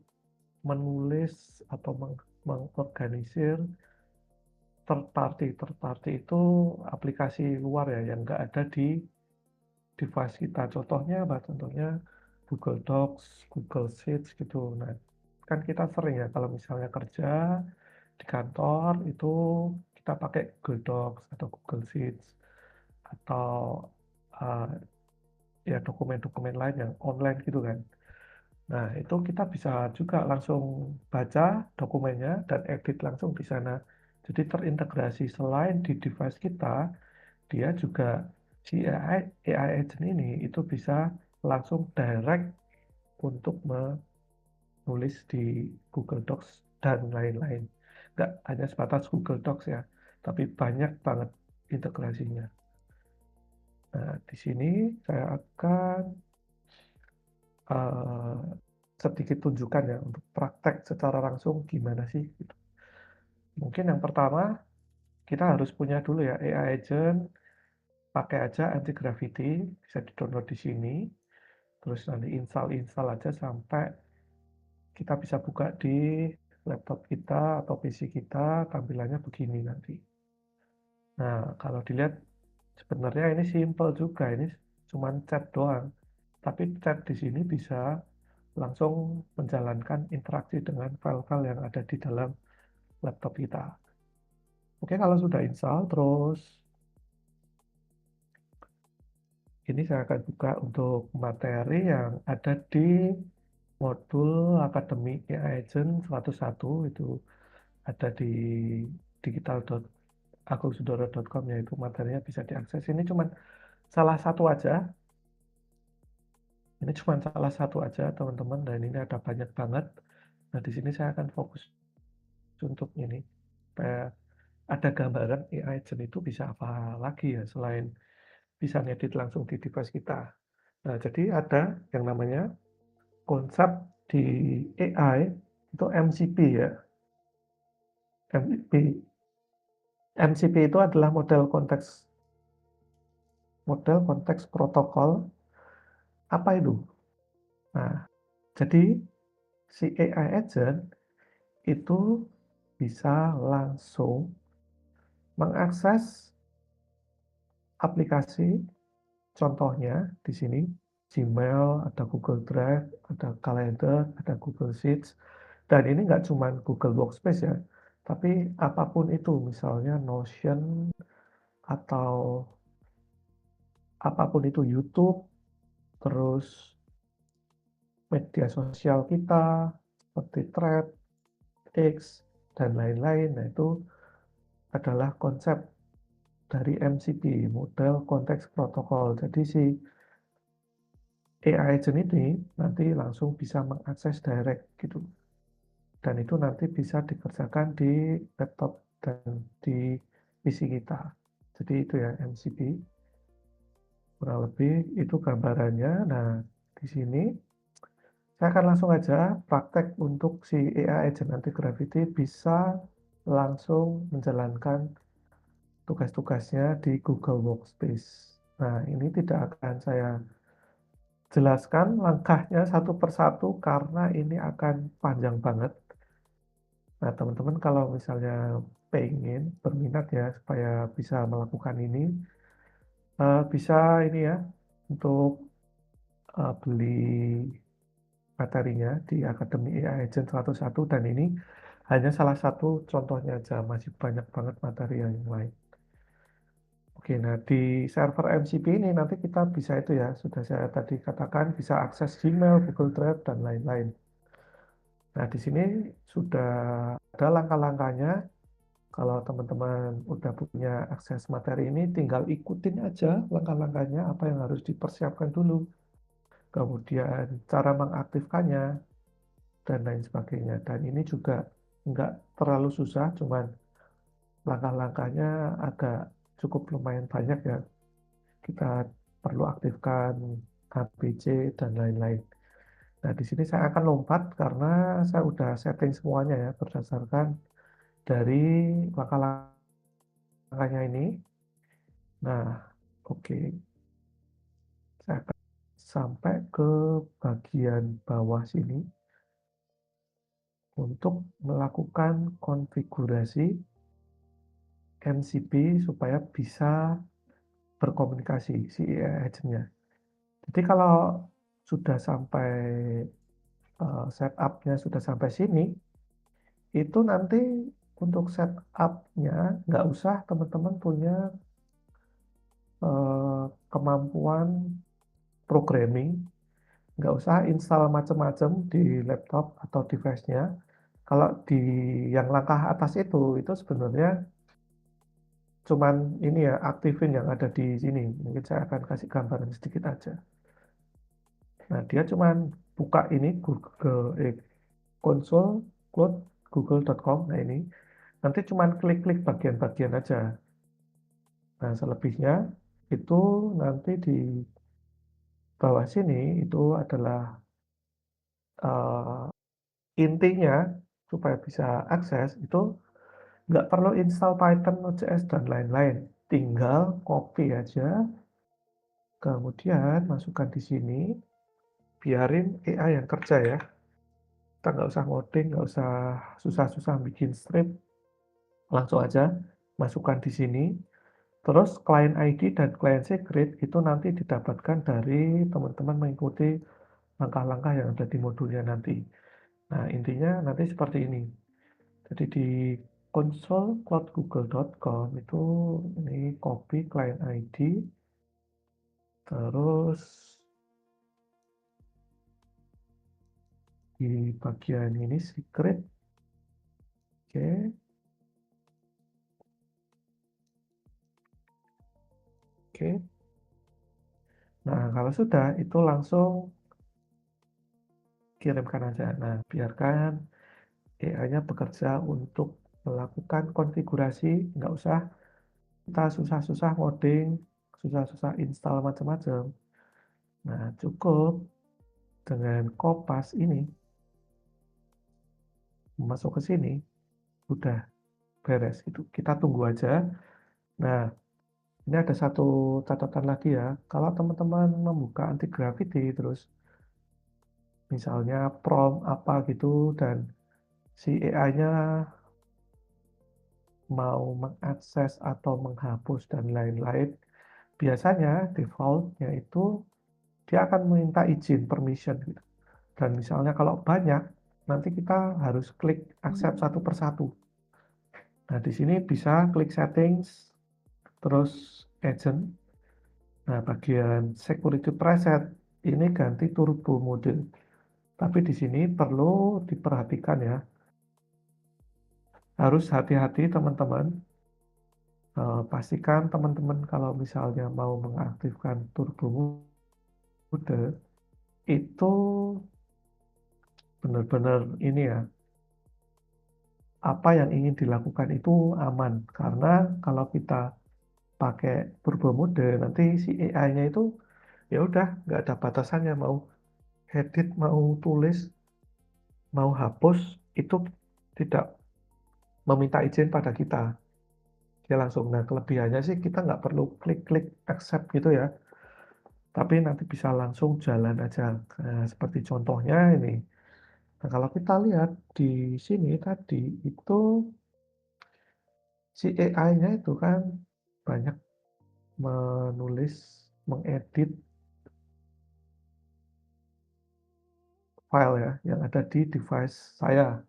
menulis atau mengorganisir third party. Third party itu aplikasi luar ya yang nggak ada di device kita. Contohnya apa? Contohnya Google Docs, Google Sheets gitu. Nah, kan kita sering ya kalau misalnya kerja di kantor itu kita pakai Google Docs atau Google Sheets atau uh, ya dokumen-dokumen lain yang online gitu kan. Nah, itu kita bisa juga langsung baca dokumennya dan edit langsung di sana. Jadi terintegrasi selain di device kita, dia juga si AI agent ini itu bisa langsung direct untuk menulis di Google Docs dan lain-lain. Nggak hanya sebatas Google Docs ya, tapi banyak banget integrasinya. Nah, di sini saya akan uh, sedikit tunjukkan ya untuk praktek secara langsung gimana sih gitu. Mungkin yang pertama kita harus punya dulu ya AI agent, pakai aja anti gravity, bisa di-download di sini, terus nanti install aja sampai kita bisa buka di laptop kita atau PC kita, tampilannya begini nanti. Nah, kalau dilihat sebenarnya ini simple juga, ini cuman chat doang. Tapi chat di sini bisa langsung menjalankan interaksi dengan file-file yang ada di dalam laptop kita. Oke, kalau sudah install, terus ini saya akan buka untuk materi yang ada di modul Akademi AI Agent 101, itu ada di digital.agusudoro.com, yaitu materinya bisa diakses. Ini cuma salah satu aja. Ini cuma salah satu aja, teman-teman, dan ini ada banyak banget. Nah, di sini saya akan fokus untuk ini, supaya ada gambaran AI Agent itu bisa apa lagi ya, selain bisa ngedit langsung di device kita. Nah, jadi ada yang namanya konsep di AI, itu MCP ya. MCP. MCP itu adalah model konteks protokol. Apa itu? Nah, jadi si AI agent itu bisa langsung mengakses aplikasi, contohnya di sini Gmail, ada Google Drive, ada Calendar, ada Google Sheets, dan ini nggak cuma Google Workspace ya, tapi apapun itu, misalnya Notion atau apapun itu, YouTube, terus media sosial kita seperti Thread, X, dan lain-lain. Nah, itu adalah konsep dari MCP, model konteks protokol. Jadi si AI agent ini nanti langsung bisa mengakses direct gitu. Dan itu nanti bisa dikerjakan di laptop dan di PC kita. Jadi itu ya MCP. Kurang lebih itu gambarannya. Nah, di sini saya akan langsung aja praktek untuk si AI agent anti gravity bisa langsung menjalankan tugas-tugasnya di Google Workspace. Nah, ini tidak akan saya jelaskan langkahnya satu persatu karena ini akan panjang banget. Nah, teman-teman kalau misalnya pengen berminat ya supaya bisa melakukan ini, bisa ini ya untuk beli materinya di Akademi AI Agent 101, dan ini hanya salah satu contohnya aja, masih banyak banget materi yang lain. Oke, nah di server MCP ini nanti kita bisa itu ya, sudah saya tadi katakan bisa akses Gmail, Google Drive, dan lain-lain. Nah, di sini sudah ada langkah-langkahnya. Kalau teman-teman udah punya akses materi ini, tinggal ikutin aja langkah-langkahnya, apa yang harus dipersiapkan dulu. Kemudian cara mengaktifkannya, dan lain sebagainya. Dan ini juga nggak terlalu susah, cuman langkah-langkahnya agak cukup lumayan banyak ya. Kita perlu aktifkan HPC dan lain-lain. Nah, di sini saya akan lompat karena saya udah setting semuanya ya berdasarkan dari langkah-langkahnya ini. Nah, oke. Saya akan sampai ke bagian bawah sini untuk melakukan konfigurasi MCP supaya bisa berkomunikasi si AI agent-nya. Jadi kalau sudah sampai setup-nya sudah sampai sini, itu nanti untuk setup-nya nggak usah teman-teman punya kemampuan programming, nggak usah install macam-macam di laptop atau device-nya. Kalau di yang langkah atas itu sebenarnya cuman ini ya, aktifin yang ada di sini. Mungkin saya akan kasih gambaran sedikit aja. Nah, dia cuman buka ini console.google.com. Nah, ini nanti cuman klik-klik bagian-bagian aja. Nah, selebihnya itu nanti di bawah sini itu adalah uh, intinya supaya bisa akses itu nggak perlu install Python, Node.js, dan lain-lain. Tinggal copy aja, kemudian masukkan di sini, biarin AI yang kerja ya. Kita nggak usah ngoding, nggak usah susah-susah bikin script, langsung aja masukkan di sini. Terus client ID dan client secret itu nanti didapatkan dari teman-teman mengikuti langkah-langkah yang ada di modulnya nanti. Nah, intinya nanti seperti ini. Jadi di console.cloudgoogle.com itu ini copy client ID, terus di bagian ini secret, oke, oke. Nah, kalau sudah itu langsung kirimkan aja. Nah, biarkan AI-nya bekerja untuk melakukan konfigurasi, nggak usah kita susah-susah ngoding, susah-susah install macam-macam. Nah, cukup dengan Kopas ini masuk ke sini, udah beres gitu. Kita tunggu aja. Nah, ini ada satu catatan lagi ya. Kalau teman-teman membuka anti gravity terus misalnya prompt apa gitu dan si AI-nya mau mengakses atau menghapus dan lain-lain, biasanya default-nya itu dia akan meminta izin permission gitu. Dan misalnya kalau banyak, nanti kita harus klik accept satu persatu. Nah, di sini bisa klik settings, terus agent. Nah, bagian security preset ini ganti turbo mode. Tapi di sini perlu diperhatikan ya, harus hati-hati teman-teman. Pastikan teman-teman kalau misalnya mau mengaktifkan turbo mode, itu benar-benar ini ya, apa yang ingin dilakukan itu aman. Karena kalau kita pakai turbo mode, nanti si AI-nya itu ya udah nggak ada batasannya, mau edit, mau tulis, mau hapus, itu tidak meminta izin pada kita. Dia langsung. Nah, kelebihannya sih kita nggak perlu klik-klik accept gitu ya, tapi nanti bisa langsung jalan aja. Nah, seperti contohnya ini. Nah, kalau kita lihat di sini tadi, itu si AI-nya itu kan banyak menulis, mengedit file ya, yang ada di device saya.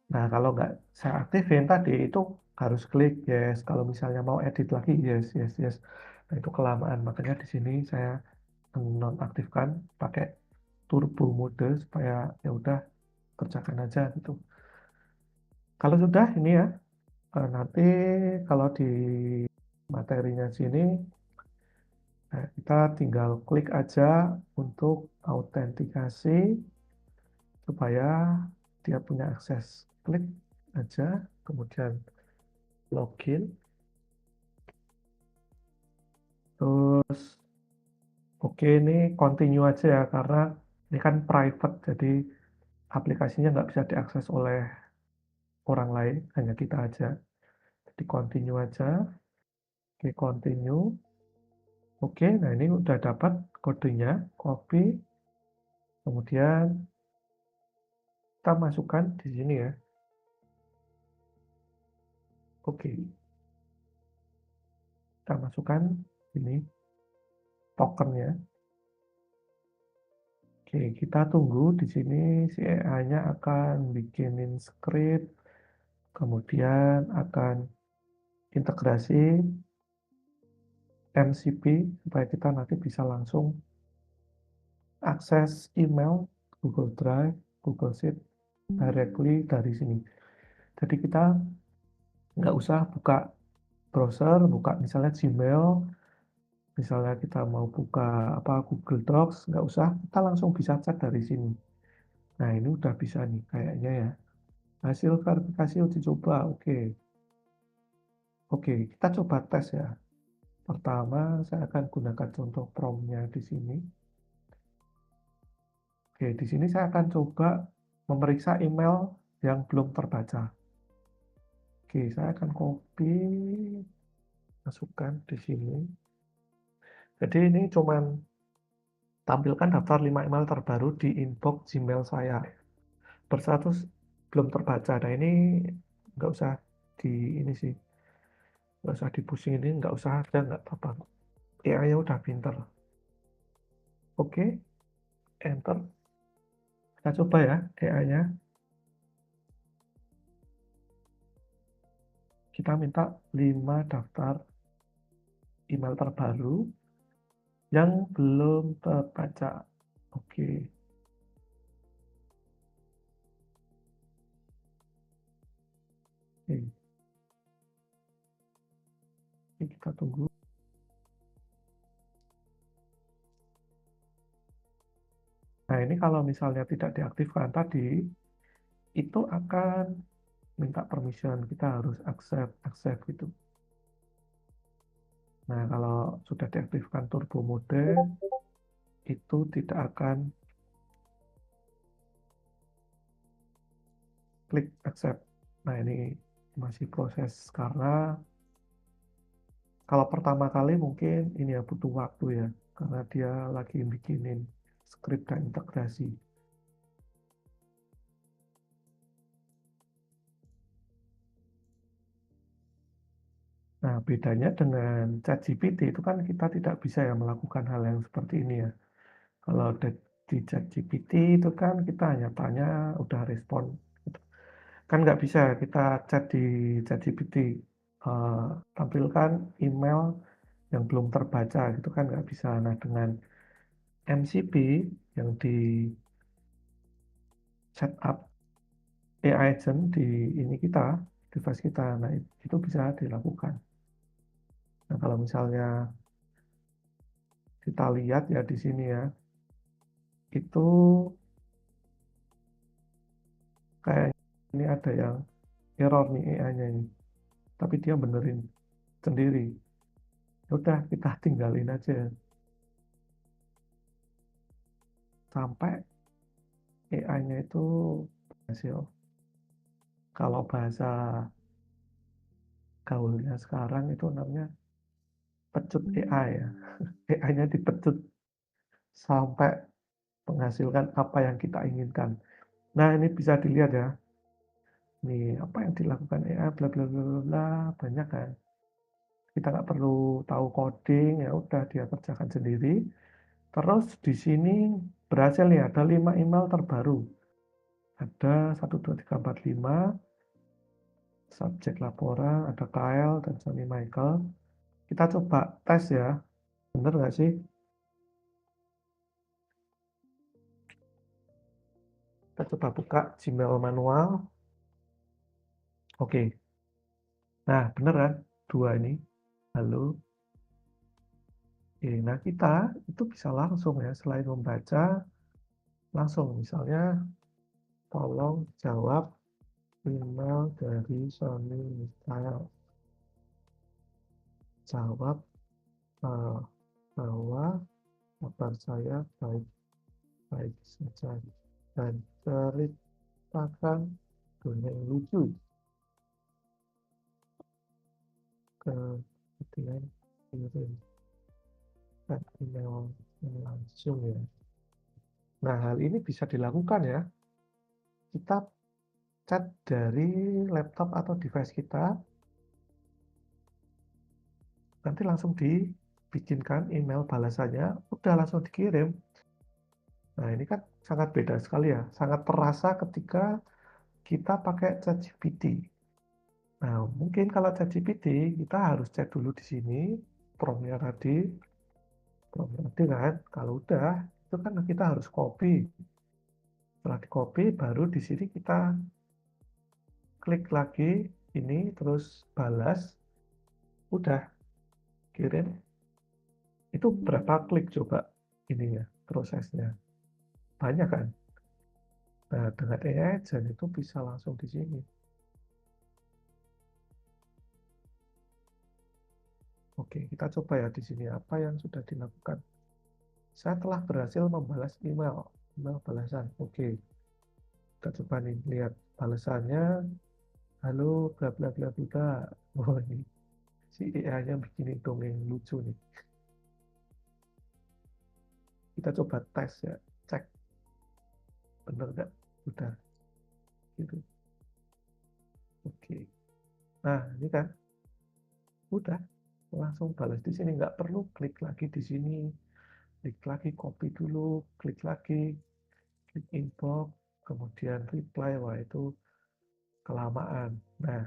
Nah, kalau nggak saya aktifin tadi, itu harus klik yes. Kalau misalnya mau edit lagi, yes, yes, yes. Nah, itu kelamaan. Makanya di sini saya nonaktifkan pakai turbo mode supaya ya udah kerjakan aja gitu. Kalau sudah ini ya, nanti kalau di materinya sini, nah, kita tinggal klik aja untuk autentikasi supaya dia punya akses. Klik aja, kemudian login, terus oke ini continue aja ya karena ini kan private jadi aplikasinya nggak bisa diakses oleh orang lain, hanya kita aja. Jadi continue aja, oke continue. Oke, nah ini udah dapat kodenya, copy, kemudian kita masukkan di sini ya. Oke, kita masukkan ini tokennya. Oke, kita tunggu di sini si AI-nya akan bikinin script, kemudian akan integrasi MCP supaya kita nanti bisa langsung akses email, Google Drive, Google Sheet directly dari sini. Jadi kita nggak usah buka browser, buka misalnya Gmail, misalnya kita mau buka apa Google Docs, nggak usah, kita langsung bisa chat dari sini. Nah, ini udah bisa nih kayaknya ya. Hasil verifikasi uji coba, oke. Oke, kita coba tes ya. Pertama, saya akan gunakan contoh prompt-nya di sini. Oke, di sini saya akan coba memeriksa email yang belum terbaca. Oke, saya akan copy, masukkan di sini. Jadi ini cuman tampilkan daftar 5 email terbaru di inbox Gmail saya. berstatus belum terbaca. Nah ini nggak usah di ini sih, nggak usah dipusingin, ini nggak usah aja, nggak apa-apa. AI-nya udah pinter. Oke, enter. Kita coba ya AI-nya. Kita minta 5 daftar email terbaru yang belum terbaca. Oke. Oke. Ini kita tunggu. Nah ini kalau misalnya tidak diaktifkan tadi, itu akan minta permission. Kita harus accept, accept gitu. Nah kalau sudah diaktifkan turbo mode, itu tidak akan klik accept. Nah ini masih proses karena kalau pertama kali mungkin ini ya butuh waktu ya, karena dia lagi bikinin script dan integrasi. Nah, bedanya dengan ChatGPT itu kan kita tidak bisa ya melakukan hal yang seperti ini ya. Kalau di ChatGPT itu kan kita hanya tanya, udah respon. Gitu. Kan nggak bisa kita chat di ChatGPT, eh, tampilkan email yang belum terbaca gitu kan nggak bisa. Nah, dengan MCP yang di setup AI agent di ini kita, device kita, nah itu bisa dilakukan. Nah, kalau misalnya kita lihat ya di sini ya, itu kayak ini ada yang error nih AI-nya ini, tapi dia benerin sendiri. Ya udah kita tinggalin aja sampai AI-nya itu berhasil. Kalau bahasa gaulnya sekarang itu namanya pecut AI ya. AI-nya dipecut sampai menghasilkan apa yang kita inginkan. Nah, ini bisa dilihat ya. Nih, apa yang dilakukan AI bla bla bla bla bla, banyak kan. Kita nggak perlu tahu coding, ya udah dia kerjakan sendiri. Terus di sini berhasil nih ada 5 email terbaru. Ada 1, 2, 3, 4, 5 subjek laporan, ada Kyle dan Sony Michael. Kita coba tes ya, bener nggak sih? Kita coba buka Gmail manual. Oke, nah bener kan? Dua ini. Halo. Oke, nah kita itu bisa langsung ya, selain membaca, langsung misalnya tolong jawab email dari Sony Michael. Jawab eh, bahwa kabar saya baik-baik saja dan ceritakan dunia yang lucu ke kemudian kirim email langsung ya. Nah, hal ini bisa dilakukan ya. Kita chat dari laptop atau device kita, nanti langsung dibikinkan email balasannya, udah langsung dikirim. Nah, ini kan sangat beda sekali ya, sangat terasa ketika kita pakai ChatGPT. Nah, mungkin kalau ChatGPT kita harus cek dulu di sini promptnya tadi, kan. Kalau udah, itu kan kita harus copy. Setelah di copy, baru di sini kita klik lagi ini, terus balas, udah kirim. Itu berapa klik coba ininya, prosesnya. Banyak kan? Nah, dengan AI Agent itu bisa langsung di sini. Oke, kita coba ya di sini apa yang sudah dilakukan. Saya telah berhasil membalas email balasan. Oke, kita coba nih lihat balasannya. Halo, bla bla bla bla. Oh ini si AI-nya bikinin dongeng lucu nih. Kita coba tes ya, cek bener nggak? Udah. gitu. Oke. Nah, ini kan udah langsung balas di sini, nggak perlu klik lagi di sini, klik lagi copy dulu, klik lagi, klik inbox, kemudian reply, wah itu kelamaan. Nah,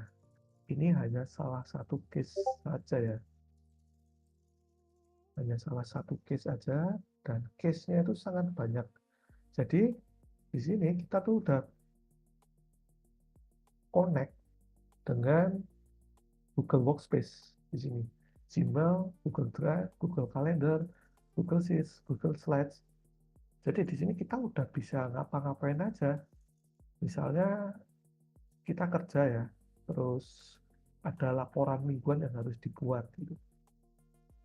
ini hanya salah satu case saja ya, hanya salah satu case aja, dan case-nya itu sangat banyak. Jadi di sini kita tuh udah connect dengan Google Workspace di sini, Gmail, Google Drive, Google Calendar, Google Sheets, Google Slides. Jadi di sini kita udah bisa ngapa-ngapain aja. Misalnya kita kerja ya, terus ada laporan mingguan yang harus dibuat gitu.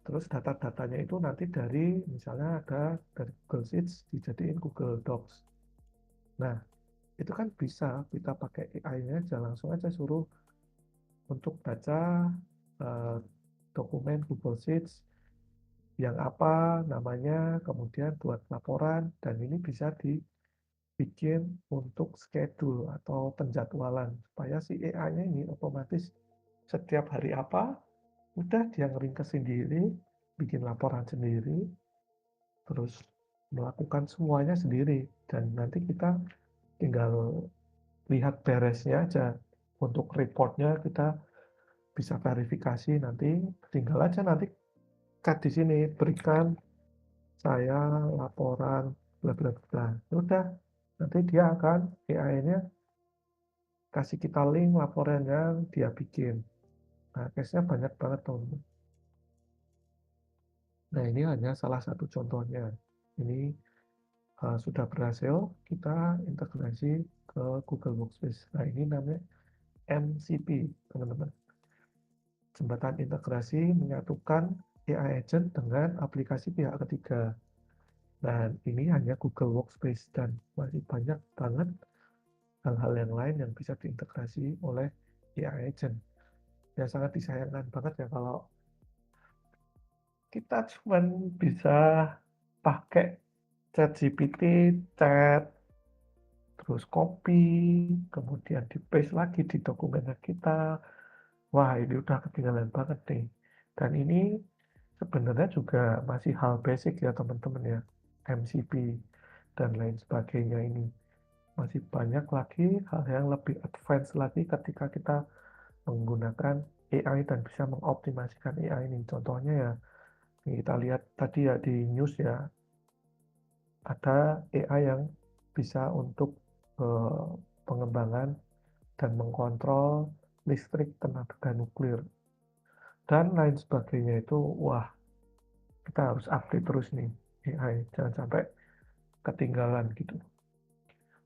Terus data-datanya itu nanti dari misalnya ada dari Google Sheets dijadiin Google Docs. Nah, itu kan bisa kita pakai AI-nya aja, langsung aja suruh untuk baca uh, dokumen Google Sheets yang apa namanya, kemudian buat laporan, dan ini bisa dibikin untuk schedule atau penjadwalan supaya si AI-nya ini otomatis setiap hari apa udah dia ngeringkes sendiri, bikin laporan sendiri, terus melakukan semuanya sendiri, dan nanti kita tinggal lihat beresnya aja. Untuk reportnya kita bisa verifikasi, nanti tinggal aja nanti chat di sini, berikan saya laporan bla bla bla. Ya udah, nanti dia akan AI-nya kasih kita link laporan yang dia bikin. Nah, case-nya banyak banget tuh. Nah, ini hanya salah satu contohnya. Ini sudah berhasil kita integrasi ke Google Workspace. Nah, ini namanya MCP, teman-teman. Jembatan integrasi menyatukan AI agent dengan aplikasi pihak ketiga. Dan ini hanya Google Workspace, dan masih banyak banget hal-hal yang lain yang bisa diintegrasi oleh AI agent. Ya sangat disayangkan banget ya kalau kita cuma bisa pakai ChatGPT, chat, terus copy, kemudian di paste lagi di dokumen kita. Wah, ini udah ketinggalan banget nih. Dan ini sebenarnya juga masih hal basic ya teman-teman ya, MCP dan lain sebagainya ini. Masih banyak lagi hal yang lebih advance lagi ketika kita menggunakan AI dan bisa mengoptimasikan AI ini. Contohnya ya, kita lihat tadi ya di news ya, ada AI yang bisa untuk pengembangan dan mengkontrol listrik tenaga nuklir dan lain sebagainya. Itu wah, kita harus update terus nih AI, jangan sampai ketinggalan gitu.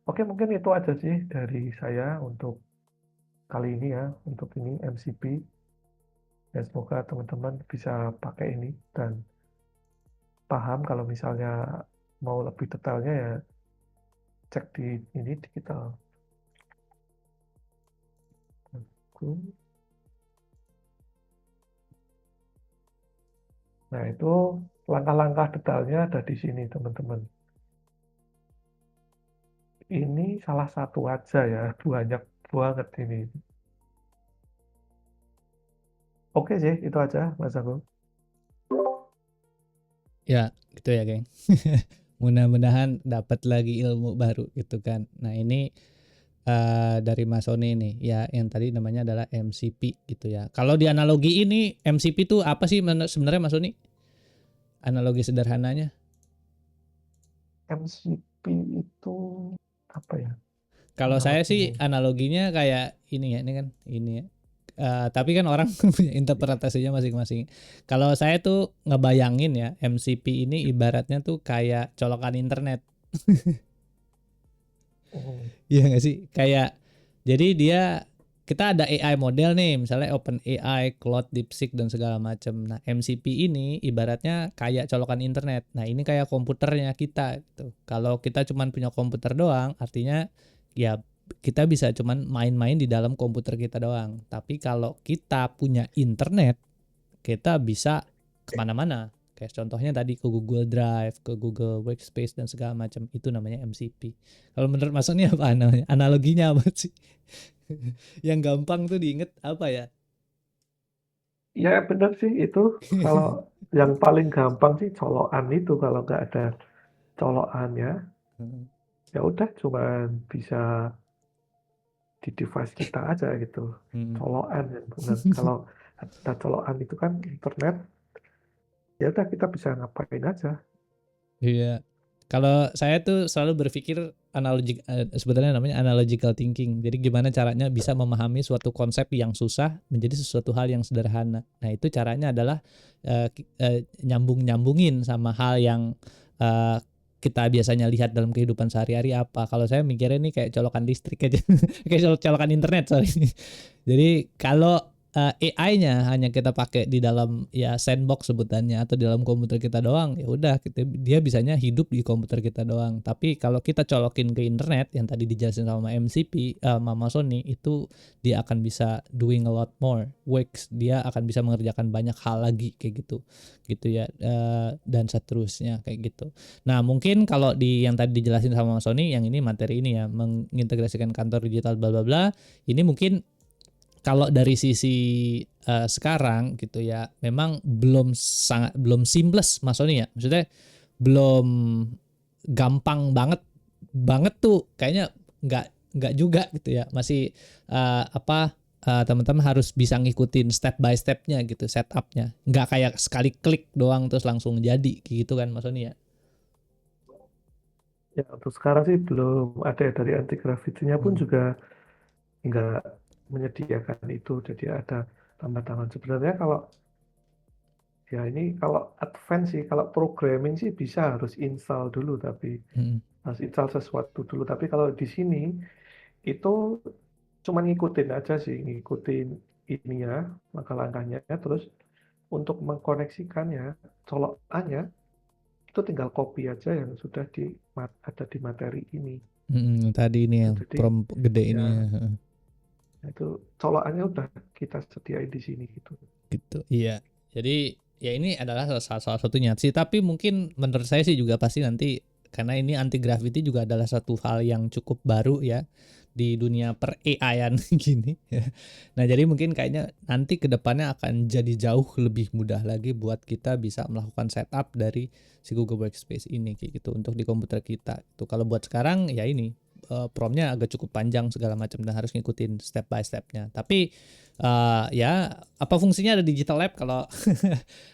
Oke, mungkin itu aja sih dari saya untuk kali ini ya, untuk ini MCP. Ya, semoga teman-teman bisa pakai ini dan paham. Kalau misalnya mau lebih detailnya ya cek di ini di kita. Nah, itu langkah-langkah detailnya ada di sini, teman-teman. Ini salah satu aja ya, banyak banget ini. Oke sih, itu aja, Mas Agung. Ya, gitu ya, geng. Mudah-mudahan dapat lagi ilmu baru gitu kan. Nah, ini dari Mas Sony nih ya, yang tadi namanya adalah MCP gitu ya. Kalau di analogi ini MCP itu apa sih sebenarnya Mas Sony? Analogi sederhananya? MCP itu apa ya Kalau saya sih analoginya? analoginya kayak ini ya, ini kan ini ya. Tapi kan orang punya interpretasinya masing-masing. Kalau saya tuh ngebayangin ya, MCP ini ibaratnya tuh kayak colokan internet. Oh, Iya nggak sih? Kayak jadi dia kita ada AI model nih, misalnya OpenAI, Claude, DeepSeek dan segala macam. Nah, MCP ini ibaratnya kayak colokan internet. Nah, ini kayak komputernya kita gitu. Kalau kita cuman punya komputer doang, artinya ya kita bisa cuman main-main di dalam komputer kita doang. Tapi kalau kita punya internet, kita bisa kemana-mana Kayak contohnya tadi ke Google Drive, ke Google Workspace dan segala macam itu namanya MCP. Kalau menurut Mas Sony apa namanya? Analoginya apa sih? Yang gampang tuh diinget apa ya? Ya benar sih itu kalau yang paling gampang sih colokan itu kalau nggak ada colokannya Hmm, ya udah cuman bisa di device kita aja gitu. hmm. Colokan yang benar. Kalau ada colokan itu kan internet, ya udah kita bisa ngapain aja. Iya. Kalau saya tuh selalu berpikir sebenarnya namanya analogical thinking. Jadi gimana caranya bisa memahami suatu konsep yang susah menjadi sesuatu hal yang sederhana. Nah, itu caranya adalah nyambung-nyambungin sama hal yang eh, kita biasanya lihat dalam kehidupan sehari-hari apa. Kalau saya mikirnya ini kayak colokan listrik aja. Kayak colokan internet, sorry. Jadi kalau AI-nya hanya kita pakai di dalam ya sandbox sebutannya atau di dalam komputer kita doang, ya udah dia bisanya hidup di komputer kita doang. Tapi kalau kita colokin ke internet yang tadi dijelasin sama MCP, Mama Sony, itu dia akan bisa doing a lot more works. Dia akan bisa mengerjakan banyak hal lagi kayak gitu ya, dan seterusnya kayak gitu. Nah mungkin kalau di yang tadi dijelasin sama Mama Sony, yang ini materi ini ya, mengintegrasikan kantor digital bla bla bla, ini mungkin kalau dari sisi sekarang gitu ya, memang belum seamless Mas Sony ya. Maksudnya belum gampang banget banget tuh kayaknya nggak nggak juga gitu ya. Masih teman-teman harus bisa ngikutin step by stepnya gitu, setupnya. Nggak kayak sekali klik doang terus langsung jadi gitu kan Mas Sony ya. Ya untuk sekarang sih belum ada ya, dari anti gravity-nya pun Hmm. juga nggak menyediakan itu. Jadi ada tanda tangan. Sebenarnya kalau ya ini kalau advance sih, kalau programming sih bisa harus install dulu, tapi Hmm. harus install sesuatu dulu. Tapi kalau di sini itu cuma ngikutin aja sih, ngikutin ini ya, langkah-langkahnya. Terus untuk mengkoneksikannya, colokannya itu tinggal copy aja yang sudah ada di materi ini. Tadi ini Itu ya jadi prompt gede ini ya. ya itu colokannya udah kita sediain di sini gitu. Gitu, iya. Jadi ya ini adalah salah satunya sih. Tapi mungkin menurut saya sih juga pasti nanti karena ini anti gravity juga adalah satu hal yang cukup baru ya di dunia per AI-an gini. Ya. Nah jadi mungkin kayaknya nanti kedepannya akan jadi jauh lebih mudah lagi buat kita bisa melakukan setup dari si Google Workspace ini kayak gitu untuk di komputer kita. Tuh kalau buat sekarang ya ini promnya agak cukup panjang segala macam dan harus ngikutin step by stepnya. Tapi ya apa fungsinya ada digital lab kalau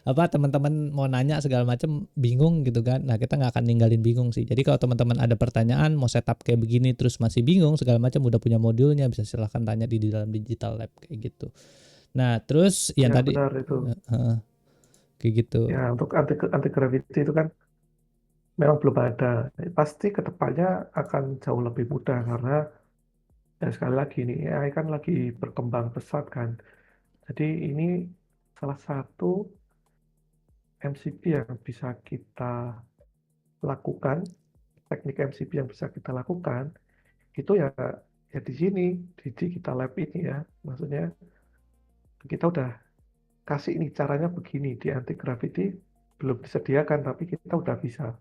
apa teman-teman mau nanya segala macam bingung gitu kan. Nah kita nggak akan ninggalin bingung sih. Jadi kalau teman-teman ada pertanyaan mau setup kayak begini terus masih bingung segala macam udah punya modulnya bisa silahkan tanya di dalam digital lab kayak gitu. Nah terus yang Ya tadi benar itu. kayak gitu. Ya untuk anti gravity itu kan memang belum ada. Pasti kedepannya akan jauh lebih mudah karena ya sekali lagi ini AI kan lagi berkembang pesat kan. Jadi ini salah satu MCP yang bisa kita lakukan, teknik MCP yang bisa kita lakukan itu ya ya di sini di digital lab ini ya. Maksudnya kita udah kasih ini caranya begini di anti gravity belum disediakan tapi kita udah bisa.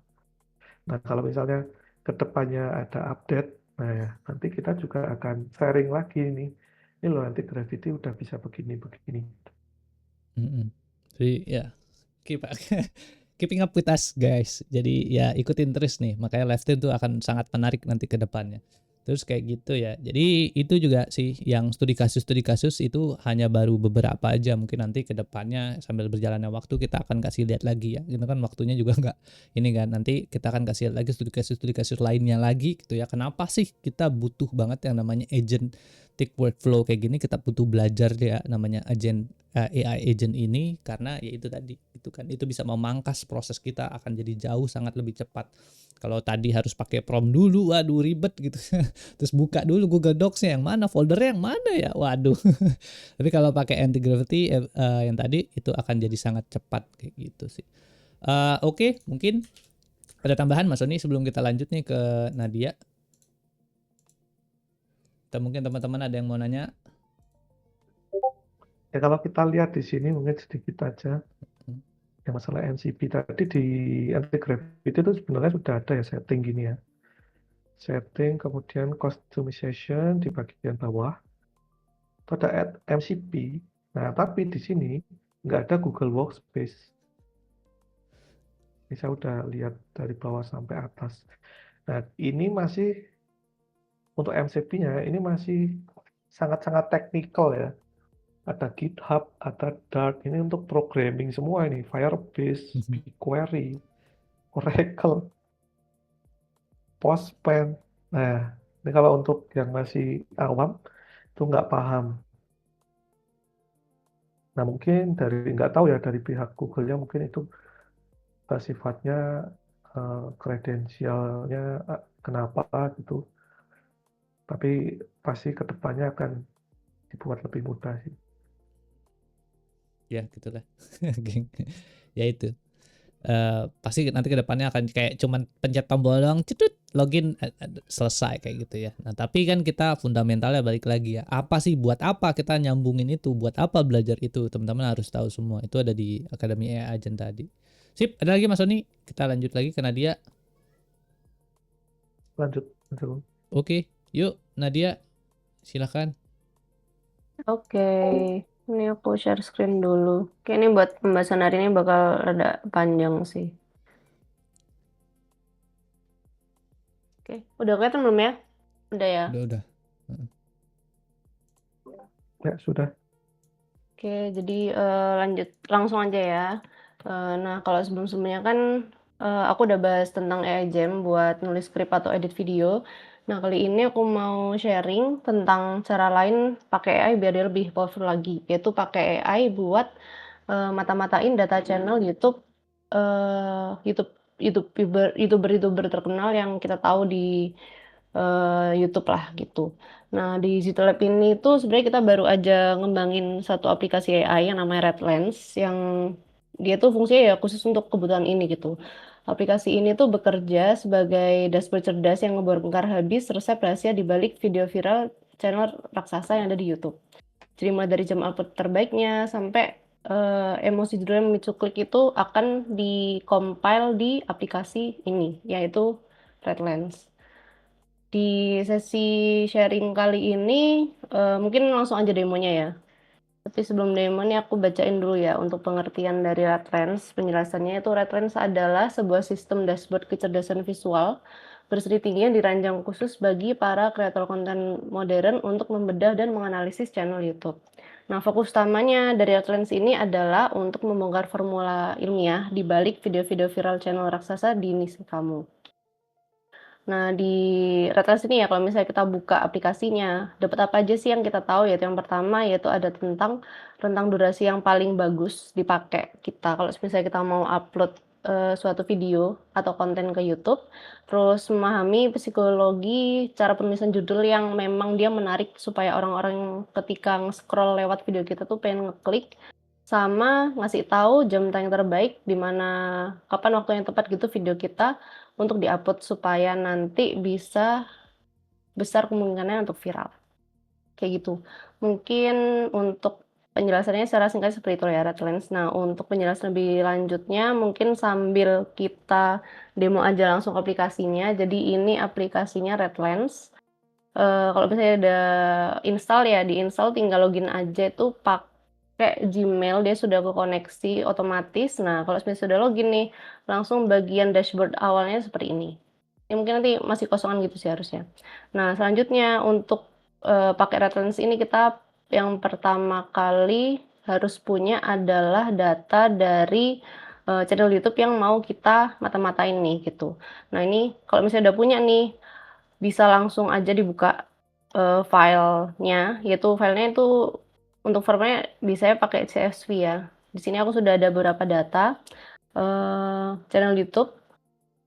Nah, kalau misalnya ke depannya ada update, nah ya, nanti kita juga akan sharing lagi nih. Ini loh anti gravity udah bisa begini-begini. Jadi ya keep keeping up with us guys. Jadi ya ikutin terus nih. Makanya live stream tuh akan sangat menarik nanti ke depannya. Terus kayak gitu ya. Jadi itu juga sih yang studi kasus itu hanya baru beberapa aja. Mungkin nanti ke depannya sambil berjalannya waktu kita akan kasih lihat lagi ya. Itu kan waktunya juga nggak ini kan. Nanti kita akan kasih lihat lagi studi kasus lainnya lagi gitu ya. Kenapa sih kita butuh banget yang namanya agentic workflow kayak gini? Kita butuh belajar ya namanya AI agent ini karena ya itu tadi itu kan itu bisa memangkas proses kita akan jadi jauh sangat lebih cepat. Kalau tadi harus pakai prompt dulu, waduh ribet gitu. Terus buka dulu Google Docs-nya yang mana, foldernya yang mana ya, waduh. Tapi kalau pakai anti gravity yang tadi itu akan jadi sangat cepat kayak gitu sih. Oke, mungkin ada tambahan Mas Sony sebelum kita lanjut nih ke Nadia. Atau mungkin teman-teman ada yang mau nanya? Ya kalau kita lihat di sini mungkin sedikit aja. yang masalah MCP tadi di anti-gravity itu sebenarnya sudah ada ya setting gini ya. Setting, kemudian customization di bagian bawah. Itu ada add MCP. Nah, tapi di sini nggak ada Google Workspace. Ini saya udah lihat dari bawah sampai atas. Nah, ini masih untuk MCP-nya ini masih sangat-sangat teknikal ya. Ada GitHub, ada Dart. Ini untuk programming semua ini. Firebase, BigQuery, Oracle, Postman. Nah, ini kalau untuk yang masih awam itu nggak paham. Nah, mungkin dari nggak tahu ya dari pihak Google-nya mungkin itu sifatnya kredensialnya kenapa gitu. Tapi pasti kedepannya akan dibuat lebih mudah sih. Ya gitulah. Geng. Ya itu. Pasti nanti ke depannya akan kayak cuman pencet tombol doang, cetut, login, selesai kayak gitu ya. Nah, tapi kan kita fundamentalnya balik lagi ya. Apa sih, buat apa kita nyambungin itu? Buat apa belajar itu? Teman-teman harus tahu semua. Itu ada di Akademi AI Agent tadi. Sip, ada lagi Mas Sony? Kita lanjut lagi ke Nadia. Lanjut. Oke, yuk Nadia, silakan. Oke, ini aku share screen dulu. Oke, ini buat pembahasan hari ini bakal rada panjang sih. Oke, udah kelihatan belum ya? Udah ya? Udah. Ya, sudah. Oke, jadi lanjut langsung aja ya. Nah, kalau sebelum-sebelumnya kan aku udah bahas tentang AI Jam buat nulis skrip atau edit video. Nah, kali ini aku mau sharing tentang cara lain pakai AI biar dia lebih powerful lagi, yaitu pakai AI buat mata-matain data channel YouTube, YouTuber terkenal yang kita tahu di YouTube lah gitu. Nah, di Digital Lab ini tuh sebenarnya kita baru aja ngembangin satu aplikasi AI yang namanya RedLens yang dia tuh fungsinya ya khusus untuk kebutuhan ini gitu. Aplikasi ini tuh bekerja sebagai dashboard cerdas yang ngebongkar habis resep rahasia di balik video viral channel raksasa yang ada di YouTube. Jadi mulai dari jam upload terbaiknya sampai emosi judul yang memicu klik itu akan di-compile di aplikasi ini, yaitu RedLens. Di sesi sharing kali ini mungkin langsung aja demonya ya. Tapi sebelum demo ini aku bacain dulu ya untuk pengertian dari RedLens. Penjelasannya itu RedLens adalah sebuah sistem dashboard kecerdasan visual berseri tinggi yang dirancang khusus bagi para kreator konten modern untuk membedah dan menganalisis channel YouTube. Nah, fokus utamanya dari RedLens ini adalah untuk membongkar formula ilmiah di balik video-video viral channel raksasa di niche kamu. Nah, di RedLens ini ya kalau misalnya kita buka aplikasinya, dapat apa aja sih yang kita tahu, yaitu yang pertama yaitu ada tentang rentang durasi yang paling bagus dipakai kita. Kalau misalnya kita mau upload suatu video atau konten ke YouTube, terus memahami psikologi cara penulisan judul yang memang dia menarik supaya orang-orang ketika scroll lewat video kita tuh pengen ngeklik, sama ngasih tahu jam tayang terbaik di mana kapan waktu yang tepat gitu video kita untuk di-upload supaya nanti bisa besar kemungkinannya untuk viral. Kayak gitu. Mungkin untuk penjelasannya secara singkat seperti itu ya RedLens. Nah, untuk penjelasan lebih lanjutnya mungkin sambil kita demo aja langsung aplikasinya. Jadi ini aplikasinya RedLens. Kalau misalnya ada install ya, di-install tinggal login aja itu pakai Gmail, dia sudah kekoneksi otomatis. Nah, kalau misalnya sudah login nih, langsung bagian dashboard awalnya seperti ini. Ya mungkin nanti masih kosongan gitu sih harusnya. Nah, selanjutnya untuk pakai RedLens ini kita yang pertama kali harus punya adalah data dari channel YouTube yang mau kita mata-matain nih gitu. Nah, ini kalau misalnya udah punya nih, bisa langsung aja dibuka filenya, yaitu filenya itu untuk formatnya bisa pakai CSV ya. Di sini aku sudah ada beberapa data channel YouTube.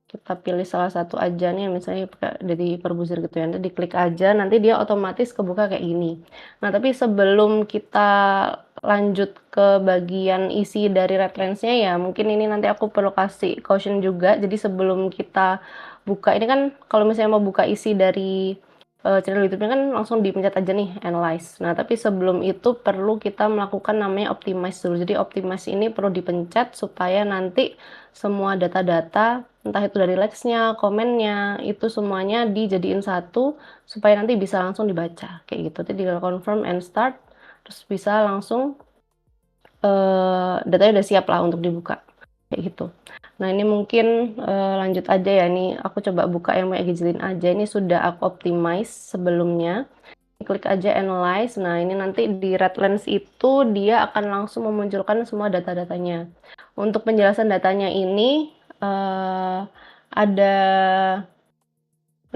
Kita pilih salah satu aja nih, misalnya dari Corbuzier gitu ya. Nanti diklik aja, nanti dia otomatis kebuka kayak gini. Nah, tapi sebelum kita lanjut ke bagian isi dari RedLens-nya ya, mungkin ini nanti aku perlu kasih caution juga. Jadi sebelum kita buka, ini kan kalau misalnya mau buka isi dari channel YouTube-nya kan langsung dipencet aja nih analyze. Nah, tapi sebelum itu perlu kita melakukan namanya optimize dulu. Jadi optimize ini perlu dipencet supaya nanti semua data-data, entah itu dari likes-nya, komennya, itu semuanya dijadiin satu supaya nanti bisa langsung dibaca kayak gitu. Jadi tinggal confirm and start, terus bisa langsung datanya udah siap lah untuk dibuka kayak gitu. Nah, ini mungkin lanjut aja ya. Ini aku coba buka yang pakai Gadgetlin aja. Ini sudah aku optimize sebelumnya. Klik aja analyze. Nah, ini nanti di Redlens itu dia akan langsung memunculkan semua data-datanya. Untuk penjelasan datanya ini ada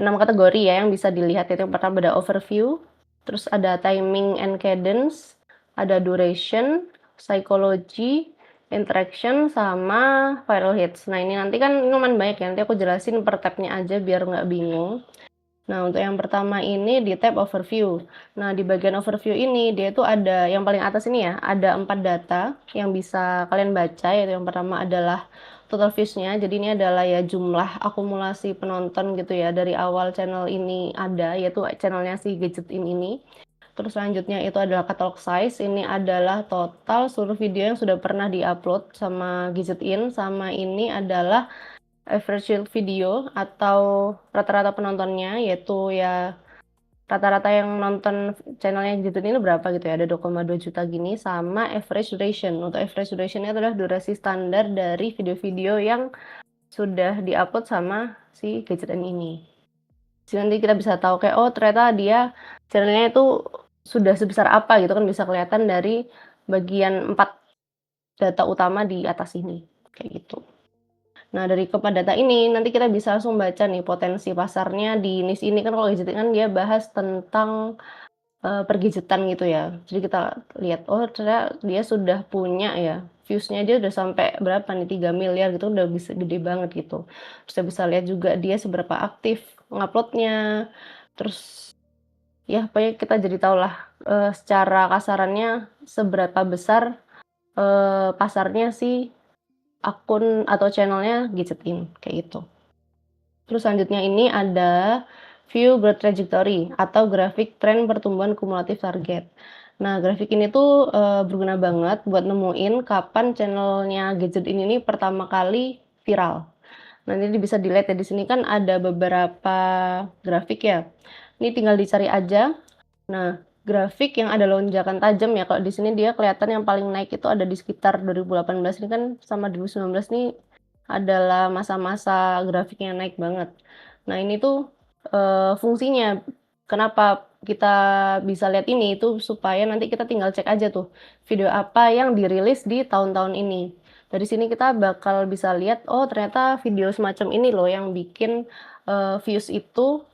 6 kategori ya yang bisa dilihat. Itu yang pertama ada overview, terus ada timing and cadence, ada duration, psychology, interaction, sama viral hits. Nah, ini nanti kan lumayan banyak ya, nanti aku jelasin per tabnya aja biar nggak bingung. Nah, untuk yang pertama ini di tab overview. Nah, di bagian overview ini dia tuh ada yang paling atas ini ya, ada 4 data yang bisa kalian baca, yaitu yang pertama adalah total views-nya. Jadi ini adalah ya jumlah akumulasi penonton gitu ya dari awal channel ini ada, yaitu channelnya si Gadgetin ini. Terus selanjutnya itu adalah catalog size. Ini adalah total seluruh video yang sudah pernah diupload sama Gadgetin. Sama ini adalah average video atau rata-rata penontonnya, yaitu ya rata-rata yang nonton channelnya Gadgetin ini berapa gitu ya, ada 2,2 juta gini, sama average duration. Untuk average durationnya adalah durasi standar dari video-video yang sudah diupload sama si Gadgetin ini. Jadi nanti kita bisa tahu kayak, oh ternyata dia channelnya itu sudah sebesar apa gitu kan, bisa kelihatan dari bagian 4 data utama di atas ini kayak gitu. Nah, dari keempat data ini nanti kita bisa langsung baca nih potensi pasarnya di niche ini. Kan kalau Gadgetin kan dia bahas tentang pergadgetan gitu ya. Jadi kita lihat, oh ternyata dia sudah punya ya, views-nya aja udah sampai berapa nih, 3 miliar gitu, udah bisa gede banget gitu. Terus kita bisa lihat juga dia seberapa aktif ngupload-nya. Terus ya pokoknya kita jadi tahu lah secara kasarannya seberapa besar pasarnya si akun atau channelnya Gadgetin kayak gitu. Terus selanjutnya ini ada view growth trajectory atau grafik tren pertumbuhan kumulatif target. Nah, grafik ini tuh berguna banget buat nemuin kapan channelnya Gadgetin ini pertama kali viral. Nanti bisa dilihat ya, di sini kan ada beberapa grafik ya. Ini tinggal dicari aja. Nah, grafik yang ada lonjakan tajam ya, kalau di sini dia kelihatan yang paling naik itu ada di sekitar 2018 ini kan, sama 2019 nih adalah masa-masa grafiknya naik banget. Nah, ini tuh fungsinya kenapa kita bisa lihat ini itu supaya nanti kita tinggal cek aja tuh video apa yang dirilis di tahun-tahun ini. Dari sini kita bakal bisa lihat, oh ternyata video semacam ini loh yang bikin views itu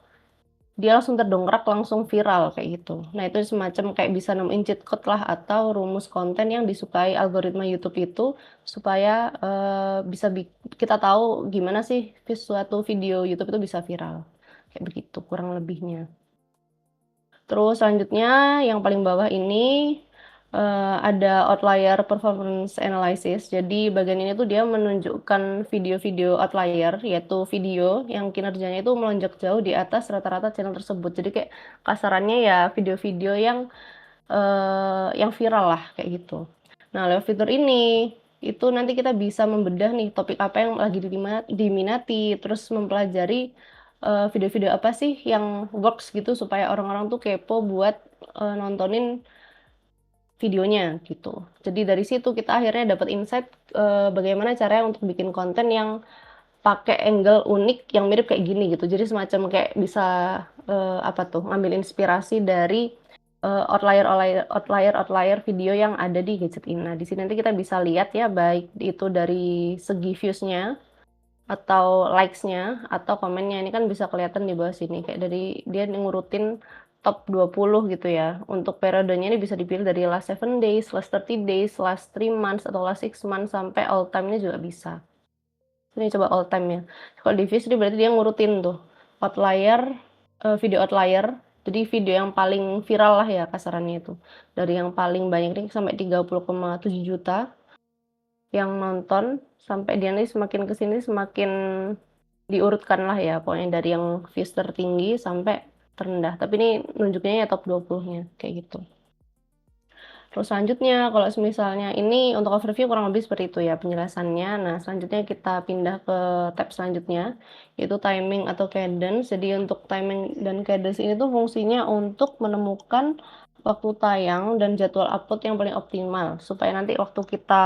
dia langsung terdongkrak, langsung viral kayak gitu. Nah, itu semacam kayak bisa nemuin cheat code lah atau rumus konten yang disukai algoritma YouTube itu supaya bisa kita tahu gimana sih suatu video YouTube itu bisa viral. Kayak begitu kurang lebihnya. Terus selanjutnya yang paling bawah ini ada outlier performance analysis. Jadi bagian ini tuh dia menunjukkan video-video outlier, yaitu video yang kinerjanya itu melonjak jauh di atas rata-rata channel tersebut. Jadi kayak kasarannya ya video-video yang viral lah kayak gitu. Nah, lewat fitur ini itu nanti kita bisa membedah nih topik apa yang lagi diminati, terus mempelajari video-video apa sih yang works gitu supaya orang-orang tuh kepo buat nontonin videonya gitu. Jadi dari situ kita akhirnya dapat insight bagaimana caranya untuk bikin konten yang pakai angle unik yang mirip kayak gini gitu. Jadi semacam kayak bisa apa tuh, ngambil inspirasi dari outlier video yang ada di Gadgetin. Nah, di sini nanti kita bisa lihat ya, baik itu dari segi views-nya atau likes-nya atau komennya. Ini kan bisa kelihatan di bawah sini kayak dari dia ngurutin top 20 gitu ya. Untuk periodenya ini bisa dipilih dari last 7 days, last 30 days, last 3 months atau last 6 months sampai all time-nya juga bisa. Ini coba all time ya. Kalau di views ini berarti dia ngurutin tuh outlier, video outlier. Jadi video yang paling viral lah ya kasarannya itu. Dari yang paling banyak ini sampai 30,7 juta yang nonton, sampai dia nih semakin kesini semakin diurutkan lah ya, pokoknya dari yang views tertinggi sampai terendah, tapi ini nunjuknya ya top 20-nya kayak gitu. Terus selanjutnya kalau misalnya ini untuk overview kurang lebih seperti itu ya penjelasannya. Nah, selanjutnya kita pindah ke tab selanjutnya, yaitu timing atau cadence. Jadi untuk timing dan cadence ini tuh fungsinya untuk menemukan waktu tayang dan jadwal upload yang paling optimal, supaya nanti waktu kita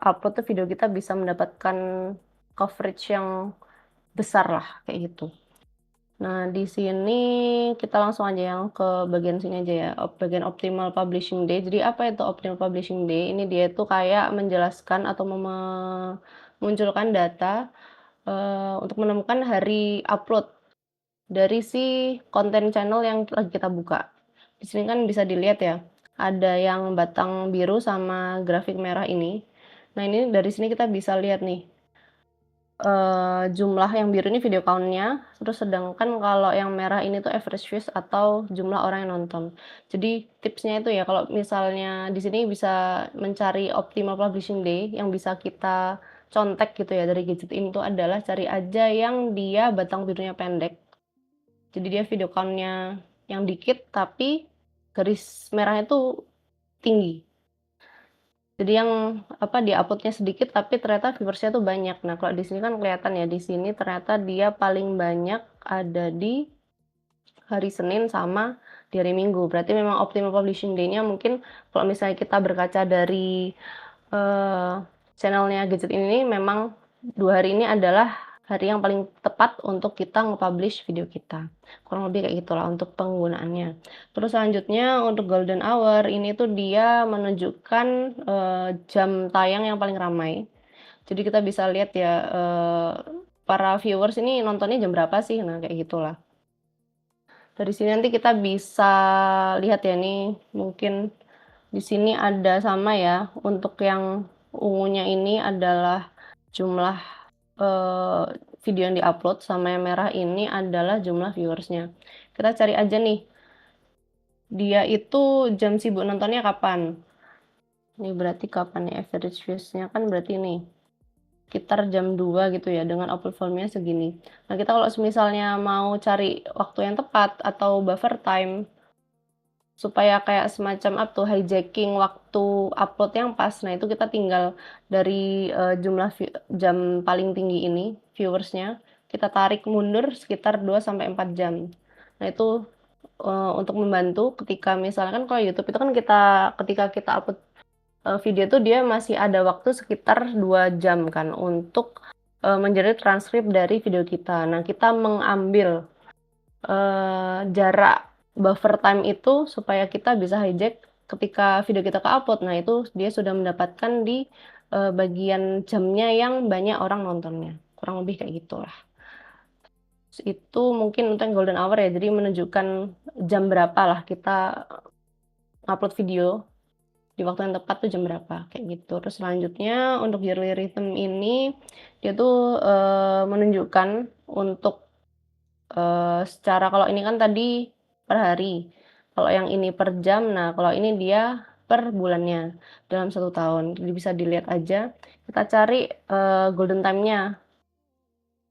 upload tuh video kita bisa mendapatkan coverage yang besar lah, kayak gitu. Nah, di sini kita langsung aja yang ke bagian sini aja ya, bagian optimal publishing day. Jadi apa itu optimal publishing day? Ini dia itu kayak menjelaskan atau memunculkan data untuk menemukan hari upload dari si konten channel yang lagi kita buka. Di sini kan bisa dilihat ya, ada yang batang biru sama grafik merah ini. Nah, ini dari sini kita bisa lihat nih jumlah yang biru ini video count-nya, terus sedangkan kalau yang merah ini tuh average views atau jumlah orang yang nonton. Jadi tipsnya itu ya kalau misalnya di sini bisa mencari optimal publishing day yang bisa kita contek gitu ya dari gadget ini tuh adalah cari aja yang dia batang birunya pendek. Jadi dia video count-nya yang dikit tapi garis merahnya tuh tinggi. Jadi yang apa di-upload-nya sedikit tapi ternyata viewersnya tuh banyak. Nah, kalau di sini kan kelihatan ya, di sini ternyata dia paling banyak ada di hari Senin sama di hari Minggu. Berarti memang optimal publishing day-nya mungkin kalau misalnya kita berkaca dari channelnya Gadget ini memang 2 hari ini adalah hari yang paling tepat untuk kita nge-publish video kita. Kurang lebih kayak gitulah untuk penggunaannya. Terus selanjutnya untuk golden hour ini tuh dia menunjukkan jam tayang yang paling ramai. Jadi kita bisa lihat ya para viewers ini nontonnya jam berapa sih? Nah, kayak gitulah. Dari sini nanti kita bisa lihat ya nih, mungkin di sini ada sama ya, untuk yang ungunya ini adalah jumlah video yang di-upload, sama yang merah ini adalah jumlah viewersnya. Kita cari aja nih, dia itu jam sibuk nontonnya kapan. Ini berarti kapan nih average views-nya kan berarti nih, sekitar jam 2 gitu ya, dengan upload volume-nya segini. Nah, kita kalau misalnya mau cari waktu yang tepat atau buffer time, supaya kayak semacam apa tuh, hijacking waktu upload yang pas. Nah, itu kita tinggal dari jumlah jam paling tinggi ini, viewersnya, kita tarik mundur sekitar 2-4 jam. Nah, itu untuk membantu ketika misalnya kan kalau YouTube itu kan ketika kita upload video tuh dia masih ada waktu sekitar 2 jam kan untuk menjadi transkrip dari video kita. Nah, kita mengambil jarak buffer time itu supaya kita bisa hijack ketika video kita ke-upload. Nah, itu dia sudah mendapatkan di bagian jamnya yang banyak orang nontonnya. Kurang lebih kayak gitulah. Itu mungkin untuk yang golden hour ya, jadi menunjukkan jam berapa lah kita upload video di waktu yang tepat tuh jam berapa, kayak gitu. Terus selanjutnya untuk yearly rhythm ini, dia tuh menunjukkan untuk secara kalau ini kan tadi per hari, kalau yang ini per jam, nah kalau ini dia per bulannya dalam 1 tahun. Jadi bisa dilihat aja, kita cari golden time-nya.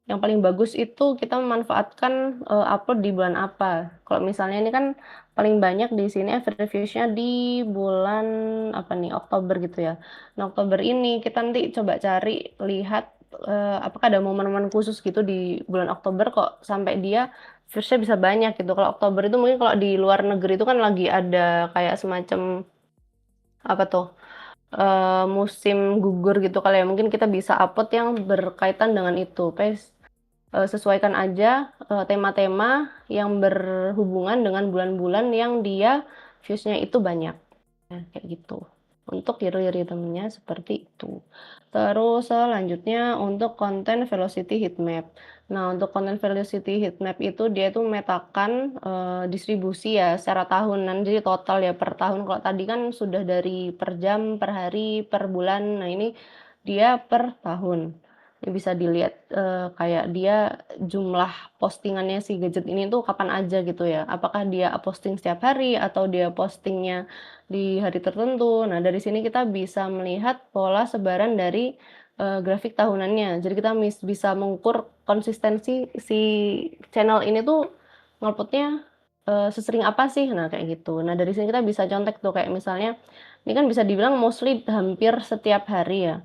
Yang paling bagus itu kita memanfaatkan upload di bulan apa. Kalau misalnya ini kan paling banyak di sini average views-nya di bulan apa nih, Oktober gitu ya. Nah, Oktober ini kita nanti coba cari lihat apakah ada momen-momen khusus gitu di bulan Oktober kok sampai dia views-nya bisa banyak gitu. Kalau Oktober itu mungkin kalau di luar negeri itu kan lagi ada kayak semacam apa tuh, musim gugur gitu kali ya. Mungkin kita bisa upload yang berkaitan dengan itu. Sesuaikan aja tema-tema yang berhubungan dengan bulan-bulan yang dia views-nya itu banyak. Nah, kayak gitu. Untuk yearly rhythm-nya seperti itu. Terus selanjutnya untuk content velocity heatmap. Nah, untuk content velocity heatmap itu dia itu memetakan distribusi ya secara tahunan. Jadi total ya per tahun. Kalau tadi kan sudah dari per jam, per hari, per bulan. Nah, ini dia per tahun. Ini bisa dilihat kayak dia jumlah postingannya si gadget ini tuh kapan aja gitu ya. Apakah dia posting setiap hari atau dia postingnya di hari tertentu. Nah, dari sini kita bisa melihat pola sebaran dari grafik tahunannya. Jadi kita bisa mengukur konsistensi si channel ini tuh ngupload-nya sesering apa sih? Nah, kayak gitu. Nah, dari sini kita bisa contek tuh kayak misalnya, ini kan bisa dibilang mostly hampir setiap hari ya,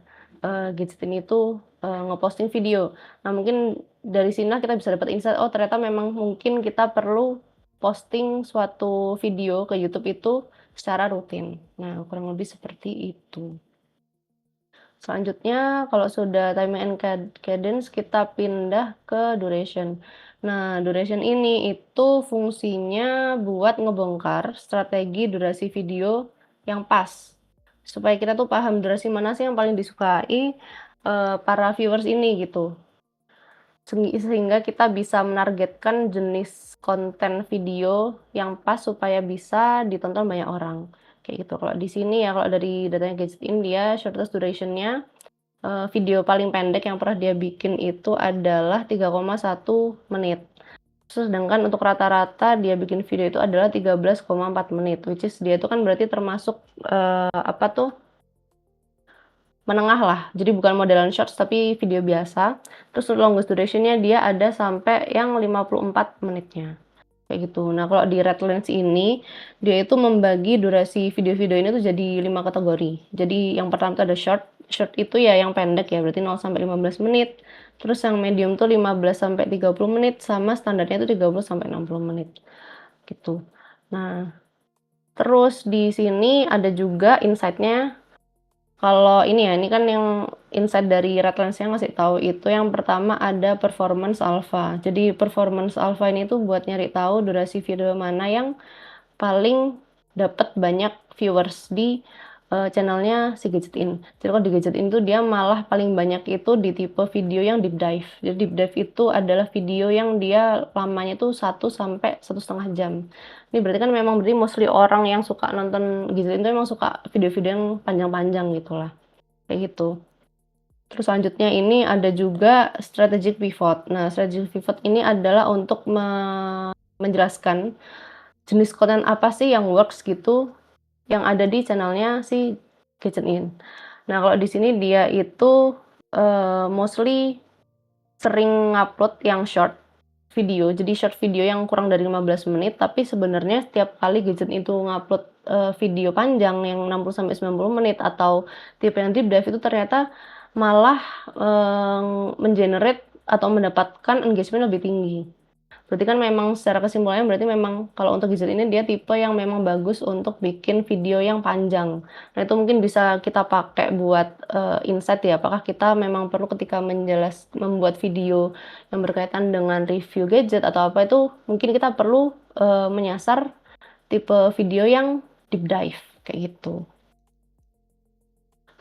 Gadget ini tuh, ngeposting video. Nah, mungkin dari sini kita bisa dapat insight, oh ternyata memang mungkin kita perlu posting suatu video ke YouTube itu secara rutin. Nah, kurang lebih seperti itu. Selanjutnya kalau sudah timing and cadence kita pindah ke duration. Nah, duration ini itu fungsinya buat ngebongkar strategi durasi video yang pas. Supaya kita tuh paham durasi mana sih yang paling disukai para viewers ini gitu. Sehingga kita bisa menargetkan jenis konten video yang pas supaya bisa ditonton banyak orang. Kayak gitu. Kalau di sini ya kalau dari datanya Gadget ini dia shortest duration-nya video paling pendek yang pernah dia bikin itu adalah 3,1 menit. Sedangkan untuk rata-rata dia bikin video itu adalah 13,4 menit, which is dia itu kan berarti termasuk menengah lah. Jadi bukan modelan shorts tapi video biasa. Terus longest duration-nya dia ada sampai yang 54 menitnya. Kayak gitu. Nah, kalau di Redlens ini dia itu membagi durasi video-video ini tuh jadi 5 kategori. Jadi yang pertama itu ada short. Short itu ya yang pendek ya, berarti 0 sampai 15 menit. Terus yang medium tuh 15 sampai 30 menit sama standarnya itu 30 sampai 60 menit. Gitu. Nah, terus di sini ada juga insight-nya. Kalau ini ya, ini kan yang insight dari Redlens yang ngasih tahu itu yang pertama ada performance alpha. Jadi performance alpha ini tuh buat nyari tahu durasi video mana yang paling dapat banyak viewers di channelnya si Gadget In. Jadi kalau di Gadget In tuh dia malah paling banyak itu di tipe video yang deep dive. Jadi deep dive itu adalah video yang dia lamanya tuh 1 sampai 1,5 jam. Ini berarti kan memang berarti mostly orang yang suka nonton Gadget In tuh memang suka video-video yang panjang-panjang gitulah. Kayak gitu. Terus selanjutnya ini ada juga strategic pivot. Nah, strategic pivot ini adalah untuk menjelaskan jenis konten apa sih yang works gitu yang ada di channelnya si Gadget In. Nah, kalau di sini dia itu mostly sering ngupload yang short video. Jadi short video yang kurang dari 15 menit, tapi sebenarnya setiap kali Gadget itu ngupload video panjang yang 60 sampai 90 menit atau tipe yang deep dive itu ternyata malah mengenerate atau mendapatkan engagement lebih tinggi. Berarti kan memang secara kesimpulannya berarti memang kalau untuk Gadget ini dia tipe yang memang bagus untuk bikin video yang panjang. Nah, itu mungkin bisa kita pakai buat insight ya, apakah kita memang perlu ketika membuat video yang berkaitan dengan review gadget atau apa itu mungkin kita perlu menyasar tipe video yang deep dive kayak gitu.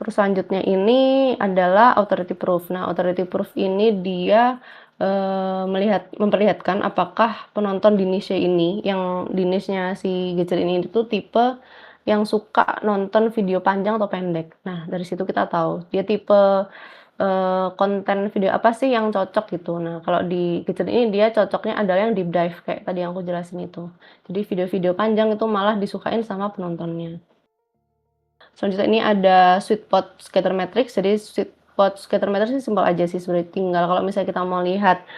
Terus selanjutnya ini adalah authority proof. Nah, authority proof ini dia memperlihatkan apakah penonton di niche ini, yang di niche-nya si Gadget ini itu tipe yang suka nonton video panjang atau pendek. Nah, dari situ kita tahu dia tipe konten video apa sih yang cocok gitu. Nah, kalau di Gadget ini dia cocoknya adalah yang deep dive kayak tadi yang aku jelasin itu. Jadi video-video panjang itu malah disukain sama penontonnya. Selanjutnya ini ada sweet spot scatter matrix. Jadi sweet spot scatter matrix ini simpel aja sih sebenarnya. Tinggal kalau misalnya kita mau lihat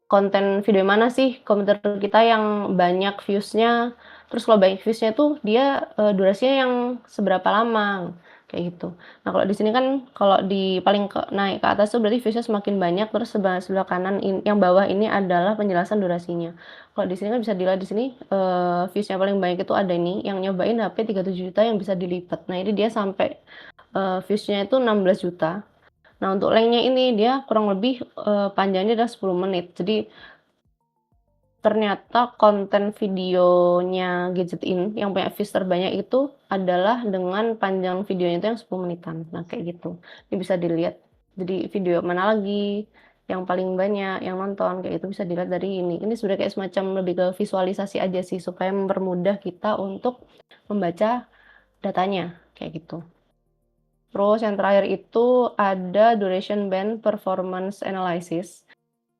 konten video mana sih komentar kita yang banyak views-nya. Terus kalau banyak views-nya tuh dia durasinya yang seberapa lama kayak gitu. Nah, kalau di sini kan kalau di paling naik ke atas tuh berarti views-nya semakin banyak, terus sebelah kanan yang bawah ini adalah penjelasan durasinya. Kalau di sini kan bisa dilihat di sini views-nya paling banyak itu ada ini yang nyobain HP 37 juta yang bisa dilipat. Nah, ini dia sampai views-nya itu 16 juta. Nah, untuk length-nya ini dia kurang lebih panjangnya adalah 10 menit. Jadi ternyata konten videonya Gadget In yang punya views terbanyak itu adalah dengan panjang videonya itu yang 10 menitan. Nah, kayak gitu. Ini bisa dilihat. Jadi video mana lagi yang paling banyak yang nonton kayak itu bisa dilihat dari ini. Ini sebenarnya kayak semacam lebih ke visualisasi aja sih supaya mempermudah kita untuk membaca datanya kayak gitu. Terus yang terakhir itu ada duration band performance analysis.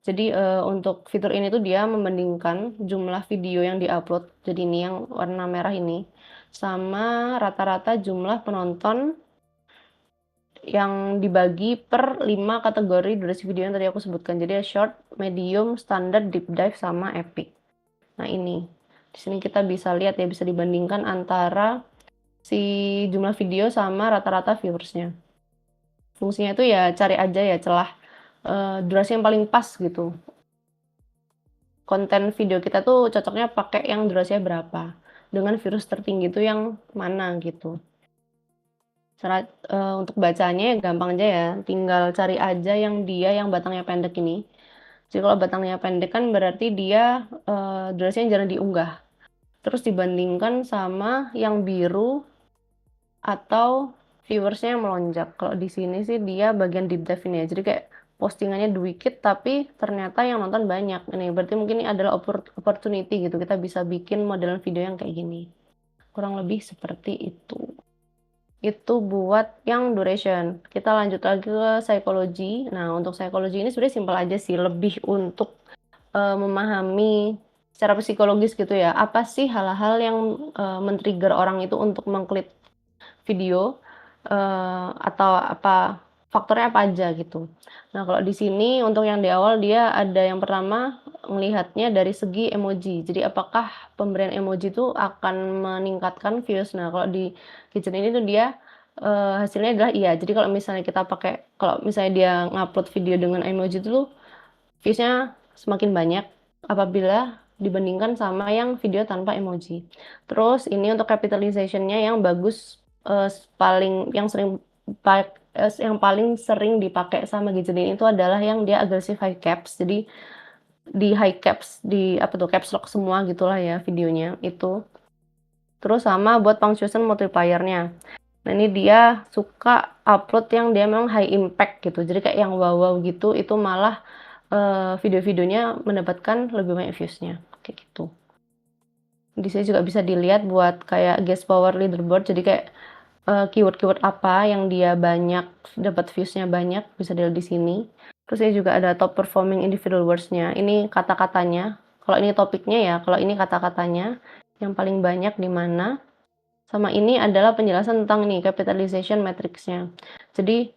Jadi untuk fitur ini tuh dia membandingkan jumlah video yang diupload, jadi ini yang warna merah ini, sama rata-rata jumlah penonton yang dibagi per 5 kategori durasi video yang tadi aku sebutkan. Jadi short, medium, standard, deep dive, sama epic. Nah ini, di sini kita bisa lihat ya, bisa dibandingkan antara si jumlah video sama rata-rata viewersnya. Fungsinya itu ya cari aja ya celah durasi yang paling pas gitu. Konten video kita tuh cocoknya pakai yang durasinya berapa, dengan views tertinggi itu yang mana gitu. Cara untuk bacanya ya gampang aja ya, tinggal cari aja yang batangnya pendek ini. Jadi kalau batangnya pendek kan berarti dia durasinya jarang diunggah. Terus dibandingkan sama yang biru atau viewersnya yang melonjak. Kalau di sini sih dia bagian deep dive ini ya. Jadi kayak postingannya dikit tapi ternyata yang nonton banyak. Ini berarti mungkin ini adalah opportunity gitu. Kita bisa bikin modelan video yang kayak gini. Kurang lebih seperti itu. Itu buat yang duration. Kita lanjut lagi ke psikologi. Nah, untuk psikologi ini sebenarnya simpel aja sih, lebih untuk memahami secara psikologis gitu ya. Apa sih hal-hal yang men-trigger orang itu untuk mengklik video atau apa faktornya apa aja gitu. Nah, kalau di sini untuk yang di awal dia ada yang pertama melihatnya dari segi emoji. Jadi apakah pemberian emoji itu akan meningkatkan views. Nah, kalau di Kitchen ini tuh dia hasilnya adalah iya. Jadi kalau misalnya kalau misalnya dia ngupload video dengan emoji itu tuh views-nya semakin banyak apabila dibandingkan sama yang video tanpa emoji. Terus ini untuk capitalization-nya yang bagus yang paling sering dipakai sama Gadgetin itu adalah yang dia agresif high caps. Jadi di high caps, di apa tuh caps lock semua gitulah ya videonya itu. Terus sama buat punctuation multiplier-nya. Nah, ini dia suka upload yang dia memang high impact gitu. Jadi kayak yang wow gitu itu malah video-videonya mendapatkan lebih banyak views-nya kayak gitu. Di sini juga bisa dilihat buat kayak guest power leaderboard. Jadi kayak keyword-keyword apa yang dia banyak dapat views-nya banyak bisa dilihat di sini. Terus ini juga ada top performing individual words-nya. Ini kata-katanya. Kalau ini topiknya ya, kalau ini kata-katanya yang paling banyak di mana. Sama ini adalah penjelasan tentang nih capitalization matrix-nya. Jadi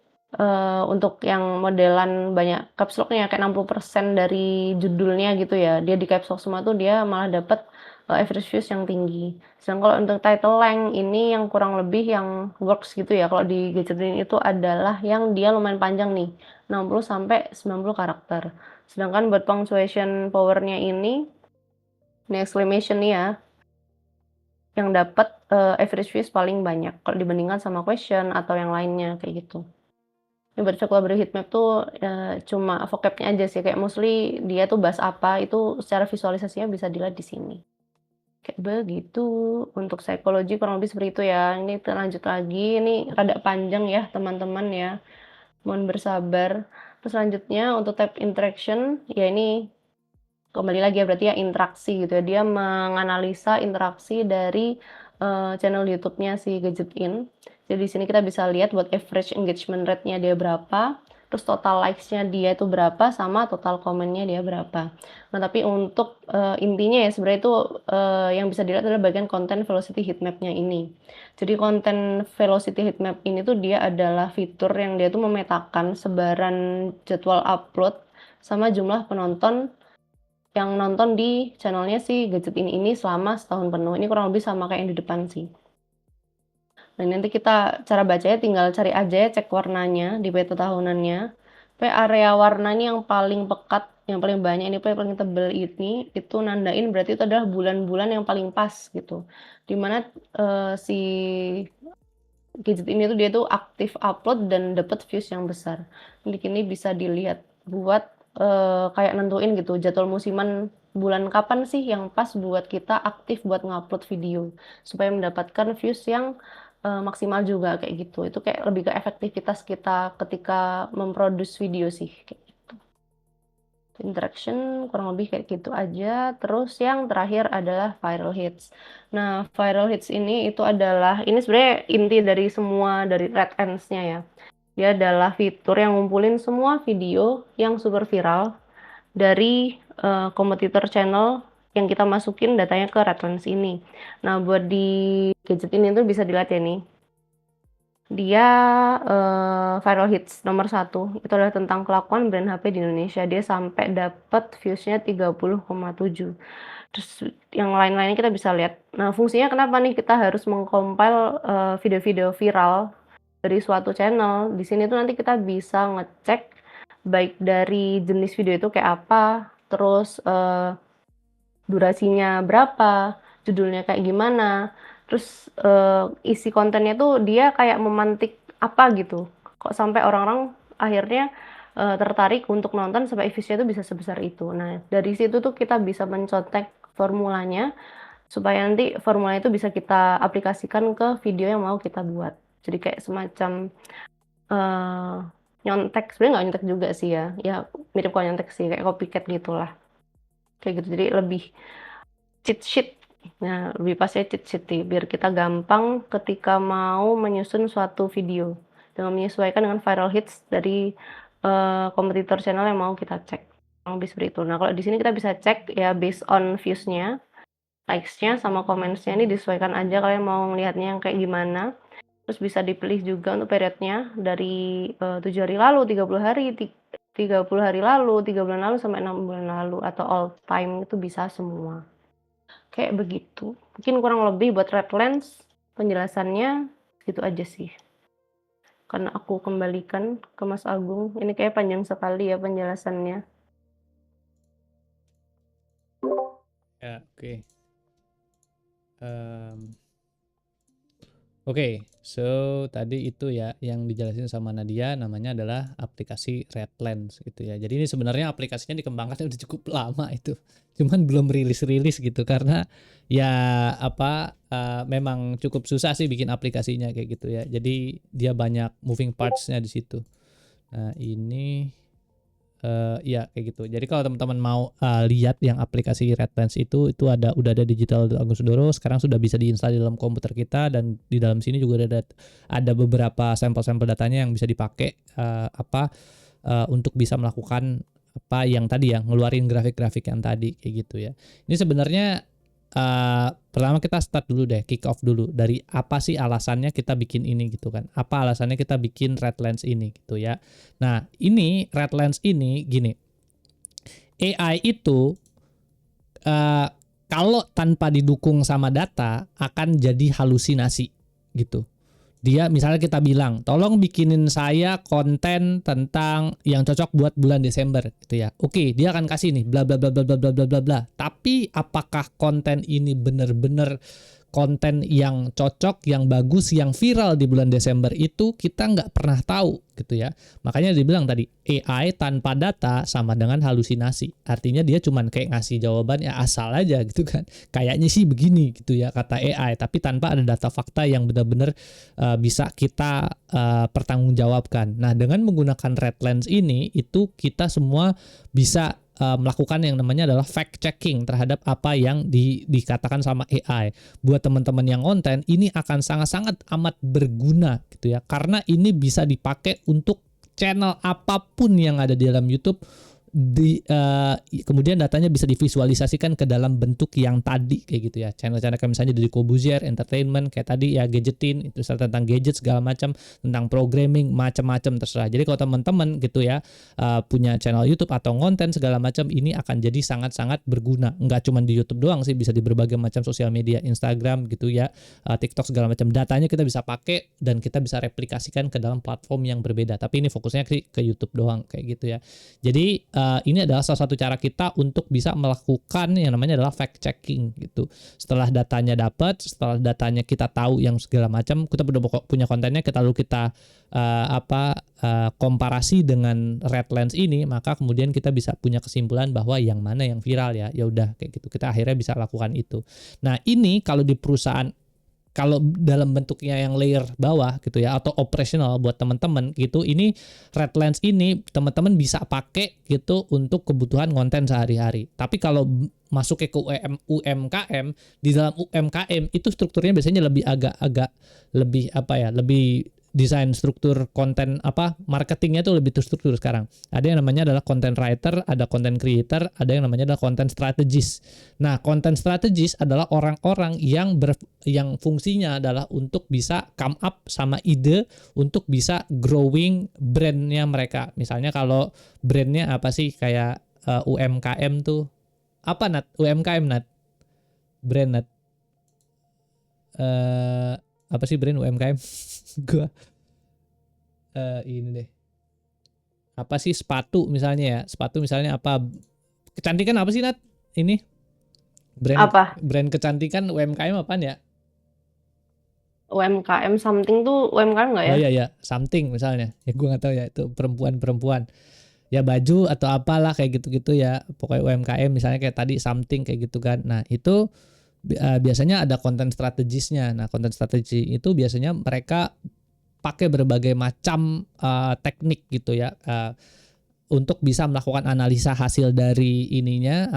untuk yang modelan banyak caps lock-nya kayak 60% dari judulnya gitu ya, dia di caps lock semua tuh dia malah dapat average views yang tinggi. Sedangkan kalau untuk title length ini yang kurang lebih yang works gitu ya, kalau di Gadgetin itu adalah yang dia lumayan panjang nih, 60 sampai 90 karakter. Sedangkan buat punctuation power-nya ini exclamation nih ya, yang dapat average views paling banyak kalau dibandingkan sama question atau yang lainnya kayak gitu. Ini buat vocabulary heatmap tuh cuma vocabnya aja sih, kayak mostly dia tuh bahas apa itu secara visualisasinya bisa dilihat di sini. Kayak begitu. Untuk psikologi kurang lebih seperti itu ya. Ini kita lanjut lagi, ini rada panjang ya teman-teman ya. Mohon bersabar. Terus selanjutnya untuk tab interaction, ya ini kembali lagi ya berarti ya interaksi gitu ya. Dia menganalisa interaksi dari channel YouTube-nya si Gadgetin. Jadi di sini kita bisa lihat buat average engagement rate-nya dia berapa, terus total likes-nya dia itu berapa, sama total komen-nya dia berapa. Nah, tapi untuk intinya ya sebenarnya itu yang bisa dilihat adalah bagian content velocity heatmap-nya ini. Jadi content velocity heatmap ini tuh dia adalah fitur yang dia tuh memetakan sebaran jadwal upload sama jumlah penonton yang nonton di channelnya si Gadgetin ini selama setahun penuh. Ini kurang lebih sama kayak yang di depan sih. Dan nanti kita cara bacanya tinggal cari aja ya, cek warnanya di peta tahunannya. Area warna ini yang paling pekat, yang paling banyak ini, yang paling tebel ini, itu nandain berarti itu adalah bulan-bulan yang paling pas gitu. Dimana si gadget ini tuh dia tuh aktif upload dan dapat views yang besar. Di sini bisa dilihat buat kayak nentuin gitu jadwal musiman bulan kapan sih yang pas buat kita aktif buat ngupload video supaya mendapatkan views yang maksimal juga kayak gitu. Itu kayak lebih ke efektivitas kita ketika memproduksi video sih kayak gitu. Interaction kurang lebih kayak gitu aja. Terus yang terakhir adalah viral hits. Nah, viral hits ini itu adalah ini sebenarnya inti dari semua dari RedAnds-nya ya. Dia adalah fitur yang ngumpulin semua video yang super viral dari kompetitor channel yang kita masukin datanya ke RedLens ini. Nah, buat di gadget ini tuh bisa dilihat ya nih. Dia viral hits nomor 1 itu adalah tentang kelakuan brand HP di Indonesia. Dia sampai dapat views-nya 30,7. terus yang lain-lainnya kita bisa lihat. Nah, fungsinya kenapa nih kita harus meng-compile, video-video viral dari suatu channel. Di sini tuh nanti kita bisa ngecek baik dari jenis video itu kayak apa, terus, durasinya berapa, judulnya kayak gimana, terus, isi kontennya tuh dia kayak memantik apa gitu, kok sampai orang-orang akhirnya, tertarik untuk nonton sampai views-nya itu bisa sebesar itu. Nah, dari situ tuh kita bisa mencontek formulanya, supaya nanti formula itu bisa kita aplikasikan ke video yang mau kita buat. Jadi kayak semacam, eee, nyontek, sebenarnya nggak nyontek juga sih ya, ya mirip kayak nyontek sih, kayak copycat gitulah, kayak gitu. Jadi lebih cheat sheet. Nah, lebih pasnya cheat sheet sih, biar kita gampang ketika mau menyusun suatu video, dengan menyesuaikan dengan viral hits dari, kompetitor channel yang mau kita cek, kurang lebih seperti itu. Nah, kalau di sini kita bisa cek ya based on views-nya, likes-nya, sama comments-nya ini disesuaikan aja kalian mau ngelihatnya yang kayak gimana. Terus bisa dipilih juga untuk periodnya dari, 7 hari lalu, 30 hari, 30 hari lalu, 3 bulan lalu, sampai 6 bulan lalu, atau all time itu bisa semua. Kayak begitu. Mungkin kurang lebih buat Redlands penjelasannya gitu aja sih. Karena aku kembalikan ke Mas Agung. Ini kayak panjang sekali ya penjelasannya. Ya, oke. Oke, so tadi itu ya yang dijelasin sama Nadia, namanya adalah aplikasi Redlands gitu ya. Jadi ini sebenarnya aplikasinya dikembangkan udah cukup lama itu, cuman belum rilis gitu karena ya memang cukup susah sih bikin aplikasinya kayak gitu ya. Jadi dia banyak moving parts-nya di situ. Nah ini ya kayak gitu. Jadi kalau teman-teman mau lihat yang aplikasi Redlands itu udah ada Digital Agus Sudoro, sekarang sudah bisa diinstal di dalam komputer kita, dan di dalam sini juga ada beberapa sampel-sampel datanya yang bisa dipakai untuk bisa melakukan apa yang tadi ya, ngeluarin grafik-grafik yang tadi kayak gitu ya. Ini sebenarnya pertama kita start dulu deh, kick off dulu dari apa sih alasannya kita bikin ini gitu kan, apa alasannya kita bikin Redlands ini gitu ya. Nah ini Redlands ini gini, AI itu kalau tanpa didukung sama data akan jadi halusinasi gitu. Dia misalnya kita bilang, tolong bikinin saya konten tentang yang cocok buat bulan Desember gitu ya. Oke, dia akan kasih nih bla bla bla bla bla bla bla bla bla. Tapi apakah konten ini benar-benar konten yang cocok, yang bagus, yang viral di bulan Desember itu kita nggak pernah tahu gitu ya. Makanya dibilang tadi AI tanpa data sama dengan halusinasi. Artinya dia cuman kayak ngasih jawaban ya asal aja gitu kan. Kayaknya sih begini gitu ya kata AI, tapi tanpa ada data fakta yang benar-benar bisa kita pertanggungjawabkan. Nah, dengan menggunakan Redlands ini itu kita semua bisa melakukan yang namanya adalah fact checking terhadap apa yang dikatakan sama AI. Buat teman-teman yang konten, ini akan sangat-sangat amat berguna gitu ya, karena ini bisa dipakai untuk channel apapun yang ada di dalam YouTube. Kemudian datanya bisa divisualisasikan ke dalam bentuk yang tadi kayak gitu ya, channel-channel kayak misalnya dari Kobuzier Entertainment kayak tadi ya, gadgetin itu tentang gadget segala macam, tentang programming macam-macam terserah. Jadi kalau teman-teman gitu ya punya channel YouTube atau konten segala macam, ini akan jadi sangat-sangat berguna. Nggak cuma di YouTube doang sih, bisa di berbagai macam sosial media, Instagram gitu ya, TikTok segala macam. Datanya kita bisa pakai dan kita bisa replikasikan ke dalam platform yang berbeda. Tapi ini fokusnya ke YouTube doang kayak gitu ya. Jadi ini adalah salah satu cara kita untuk bisa melakukan yang namanya adalah fact checking gitu. Setelah datanya dapat, setelah datanya kita tahu yang segala macam, kita udah punya kontennya, lalu kita komparasi dengan Redlands ini, maka kemudian kita bisa punya kesimpulan bahwa yang mana yang viral ya. Ya udah kayak gitu. Kita akhirnya bisa lakukan itu. Nah, ini kalau di perusahaan, kalau dalam bentuknya yang layer bawah gitu ya, atau operational buat teman-teman gitu, ini Redlands ini teman-teman bisa pakai gitu untuk kebutuhan konten sehari-hari. Tapi kalau masuk ke UMKM, di dalam UMKM itu strukturnya biasanya lebih agak lebih lebih desain struktur konten marketingnya tuh lebih terstruktur sekarang. Ada yang namanya adalah content writer, ada content creator, ada yang namanya adalah content strategist. Nah, content strategist adalah orang-orang yang fungsinya adalah untuk bisa come up sama ide untuk bisa growing brandnya mereka. Misalnya kalau brandnya apa sih, kayak UMKM tuh apa, Nat? UMKM, Nat? brand apa sih brand UMKM? Gua ini deh. Apa sih sepatu misalnya ya? Sepatu misalnya apa? Kecantikan apa sih Nat? Ini Apa? brand kecantikan UMKM apaan ya? UMKM something tuh UMKM nggak ya? Oh iya something misalnya. Ya gue nggak tahu ya itu perempuan. Ya baju atau apalah kayak gitu-gitu ya. Pokoknya UMKM misalnya kayak tadi something kayak gitu kan. Nah, itu biasanya ada konten strategisnya. Nah, konten strategi itu biasanya mereka pakai berbagai macam teknik gitu ya. Untuk bisa melakukan analisa hasil dari ininya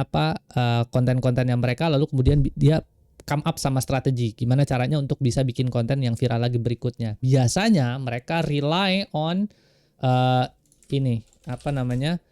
konten-kontennya mereka, lalu kemudian dia come up sama strategi gimana caranya untuk bisa bikin konten yang viral lagi berikutnya. Biasanya mereka rely on ini apa namanya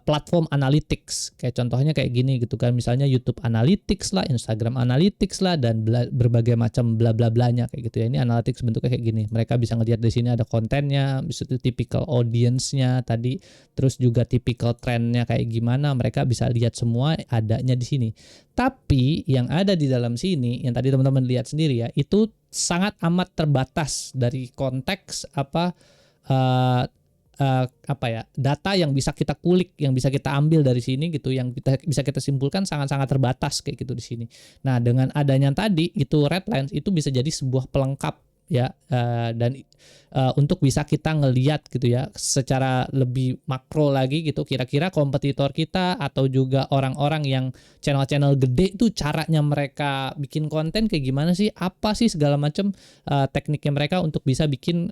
platform analytics, kayak contohnya kayak gini gitu kan, misalnya YouTube Analytics lah, Instagram Analytics lah, dan berbagai macam bla bla blanya kayak gitu ya. Ini analytics bentuknya kayak gini, mereka bisa ngelihat di sini ada kontennya, bisa itu typical audience-nya tadi, terus juga typical trendnya kayak gimana, mereka bisa lihat semua adanya di sini. Tapi yang ada di dalam sini, yang tadi teman-teman lihat sendiri ya, itu sangat amat terbatas dari konteks data yang bisa kita kulik, yang bisa kita ambil dari sini gitu, yang bisa kita simpulkan sangat-sangat terbatas kayak gitu di sini. Nah, dengan adanya tadi itu Redlens itu bisa jadi sebuah pelengkap ya, dan untuk bisa kita ngelihat gitu ya secara lebih makro lagi gitu, kira-kira kompetitor kita atau juga orang-orang yang channel-channel gede itu caranya mereka bikin konten kayak gimana sih, apa sih segala macam tekniknya mereka untuk bisa bikin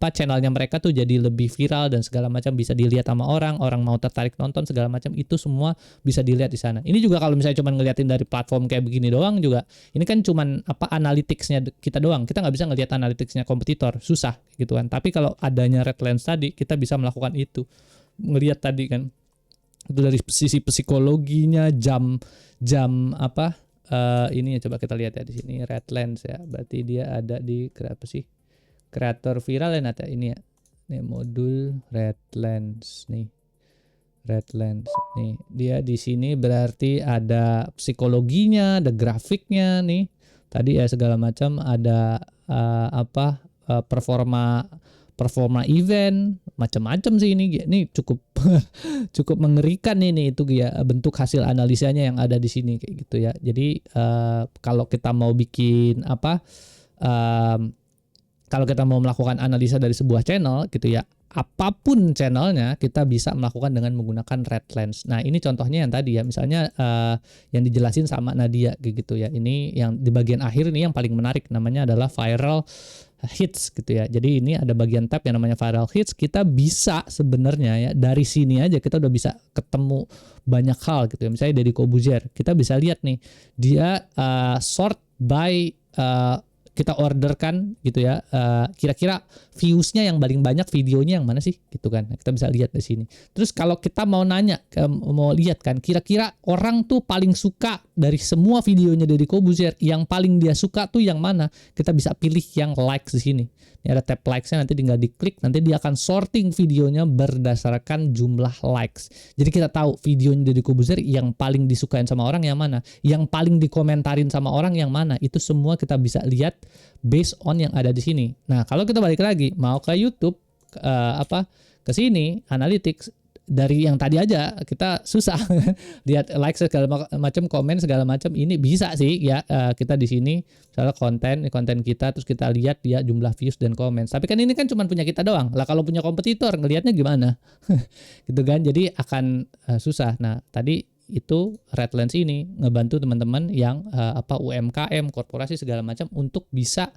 channelnya mereka tuh jadi lebih viral dan segala macam, bisa dilihat sama orang mau tertarik nonton segala macam, itu semua bisa dilihat di sana. Ini juga kalau misalnya cuma ngeliatin dari platform kayak begini doang juga, ini kan cuman analytics-nya kita doang, kita nggak bisa ngelihat analytics-nya kompetitor, susah gitu kan. Tapi kalau adanya Redlens tadi, kita bisa melakukan itu, ngelihat tadi kan itu dari sisi psikologinya, jam ini ya, coba kita lihat ya di sini Redlens ya, berarti dia ada di berapa sih? Kreator viral ya Nata, ini ya. Nih modul Redlens nih. Redlens nih. Dia di sini berarti ada psikologinya, ada grafiknya nih. Tadi ya segala macam, ada performa event, macam-macam sih ini. Ini cukup cukup mengerikan ini itu ya bentuk hasil analisanya yang ada di sini kayak gitu ya. Jadi kalau kita mau bikin kalau kita mau melakukan analisa dari sebuah channel gitu ya, apapun channelnya kita bisa melakukan dengan menggunakan Redlens. Nah, ini contohnya yang tadi ya, misalnya yang dijelasin sama Nadia gitu ya. Ini yang di bagian akhir ini yang paling menarik, namanya adalah viral hits gitu ya. Jadi ini ada bagian tab yang namanya viral hits. Kita bisa sebenarnya ya dari sini aja kita udah bisa ketemu banyak hal gitu ya. Misalnya Deddy Corbuzier, kita bisa lihat nih dia sort by kita orderkan gitu ya, kira-kira viewsnya yang paling banyak videonya yang mana sih gitu kan. Nah, kita bisa lihat di sini. Terus kalau kita mau nanya, mau lihat kan kira-kira orang tuh paling suka dari semua videonya Deddy Corbuzier, yang paling dia suka tuh yang mana, kita bisa pilih yang likes di sini. Ini ada tab likes-nya, nanti tinggal diklik, nanti dia akan sorting videonya berdasarkan jumlah likes. Jadi kita tahu videonya Deddy Corbuzier yang paling disukain sama orang yang mana, yang paling dikomentarin sama orang yang mana, itu semua kita bisa lihat based on yang ada di sini. Nah, kalau kita balik lagi mau ke YouTube, ke sini analytics, dari yang tadi aja kita susah lihat like segala macam, komen segala macam, ini bisa sih ya, kita di sini misalnya konten kita, terus kita lihat dia jumlah views dan komen. Tapi kan ini kan cuma punya kita doang lah, kalau punya kompetitor ngelihatnya gimana gitu kan, jadi akan susah. Nah, tadi itu Redlens ini ngebantu teman-teman yang UMKM, korporasi segala macam untuk bisa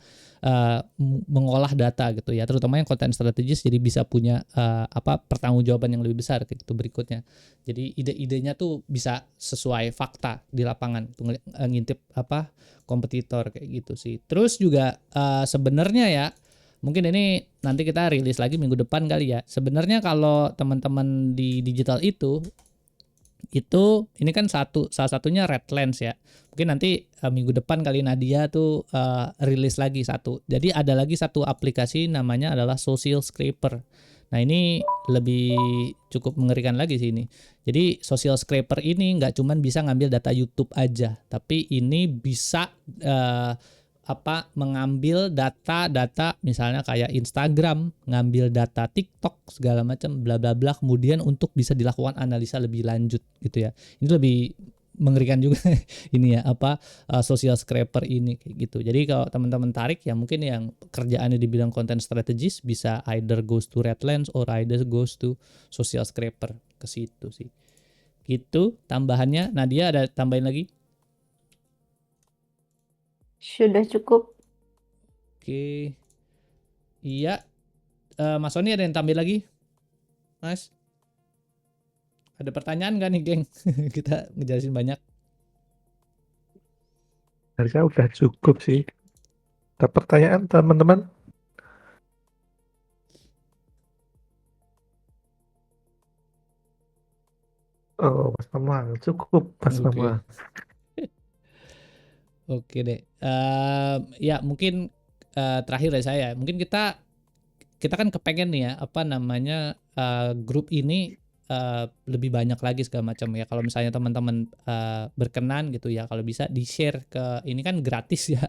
mengolah data gitu ya, terutama yang konten strategis, jadi bisa punya pertanggungjawaban yang lebih besar gitu berikutnya. Jadi ide-idenya tuh bisa sesuai fakta di lapangan, tuh ngintip kompetitor kayak gitu sih. Terus juga sebenarnya ya, mungkin ini nanti kita rilis lagi minggu depan kali ya. Sebenarnya kalau teman-teman di digital itu ini kan salah satunya Redlens ya. Mungkin nanti minggu depan kali Nadia tuh rilis lagi satu. Jadi ada lagi satu aplikasi namanya adalah Social Scraper. Nah ini lebih cukup mengerikan lagi sih ini. Jadi social scraper ini nggak cuman bisa ngambil data YouTube aja, tapi ini bisa mengambil data-data misalnya kayak Instagram, ngambil data TikTok segala macam bla bla bla, kemudian untuk bisa dilakukan analisa lebih lanjut gitu ya. Ini lebih mengerikan juga ini ya social scraper ini kayak gitu. Jadi kalau teman-teman tarik ya mungkin yang kerjaannya di bidang content strategist bisa either goes to Redlands or either goes to social scraper, ke situ sih. Gitu tambahannya. Nadia ada tambahin lagi? Sudah cukup. Oke. Iya. Mas Sony ada yang tambahin lagi? Mas? Ada pertanyaan gak nih, geng? Kita ngejelasin banyak. Dari saya udah cukup sih. Ada pertanyaan teman-teman? Oh, Mas Mamang, cukup Mas Oke. Mamang. Oke deh. Ya mungkin terakhir dari saya. Mungkin kita kan kepengen nih ya grup ini lebih banyak lagi segala macam ya. Kalau misalnya teman-teman berkenan gitu ya, kalau bisa di-share ke, ini kan gratis ya.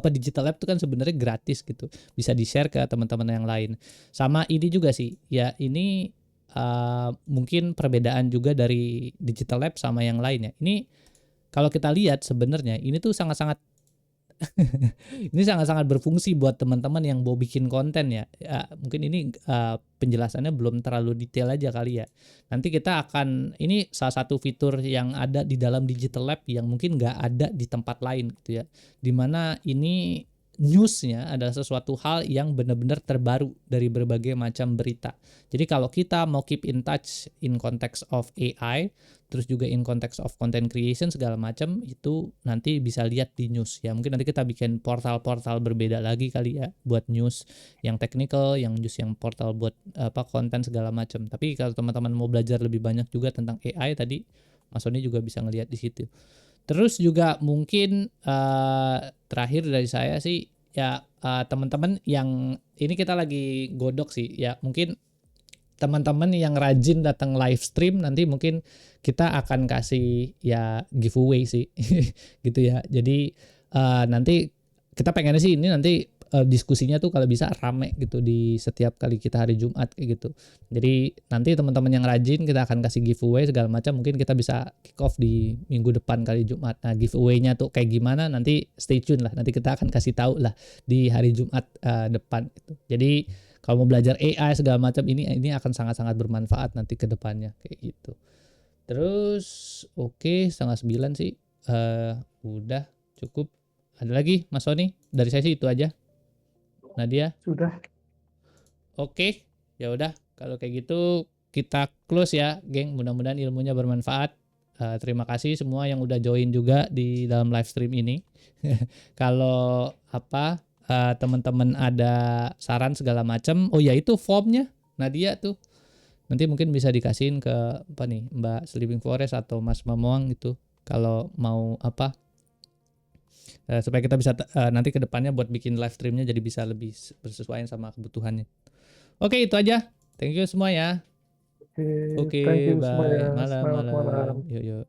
Digital Lab itu kan sebenarnya gratis gitu. Bisa di-share ke teman-teman yang lain. Sama ini juga sih. Ya ini mungkin perbedaan juga dari Digital Lab sama yang lain ya. Ini kalau kita lihat sebenarnya ini tuh sangat-sangat ini sangat-sangat berfungsi buat teman-teman yang mau bikin konten ya. Mungkin ini penjelasannya belum terlalu detail aja kali ya. Nanti kita akan, ini salah satu fitur yang ada di dalam Digital Lab yang mungkin nggak ada di tempat lain gitu ya. Dimana ini newsnya adalah sesuatu hal yang benar-benar terbaru dari berbagai macam berita. Jadi kalau kita mau keep in touch in context of AI, terus juga in context of content creation segala macam, itu nanti bisa lihat di news ya. Mungkin nanti kita bikin portal-portal berbeda lagi kali ya, buat news yang technical, yang news yang portal buat konten segala macam. Tapi kalau teman-teman mau belajar lebih banyak juga tentang AI tadi, Mas Sony juga bisa ngelihat di situ. Terus juga mungkin terakhir dari saya sih ya, teman-teman yang ini kita lagi godok sih ya, mungkin teman-teman yang rajin datang live stream nanti mungkin kita akan kasih ya giveaway sih gitu ya. Jadi nanti kita pengennya sih ini nanti diskusinya tuh kalau bisa rame gitu di setiap kali kita hari Jumat kayak gitu. Jadi nanti teman-teman yang rajin kita akan kasih giveaway segala macam, mungkin kita bisa kick off di minggu depan kali Jumat. Nah giveaway-nya tuh kayak gimana nanti stay tune lah, nanti kita akan kasih tahu lah di hari Jumat depan gitu. Jadi kalau mau belajar AI segala macam ini akan sangat-sangat bermanfaat nanti ke depannya kayak gitu. Terus oke, 8:30 sih. Udah cukup. Ada lagi Mas Sony? Dari saya sih itu aja. Nadia? Sudah. Oke. Ya udah, kalau kayak gitu kita close ya, geng. Mudah-mudahan ilmunya bermanfaat. Terima kasih semua yang udah join juga di dalam live stream ini. Kalau teman-teman ada saran segala macam, oh ya itu formnya Nadia tuh nanti mungkin bisa dikasihin ke Mbak Sleeping Forest atau Mas Mamoang gitu, kalau mau supaya kita bisa nanti ke depannya buat bikin live streamnya jadi bisa lebih bersesuaian sama kebutuhannya. Oke, itu aja. Thank you semua ya. Oke, Oke, thank you bye. semuanya. Malam. Selamat malam. Yuk.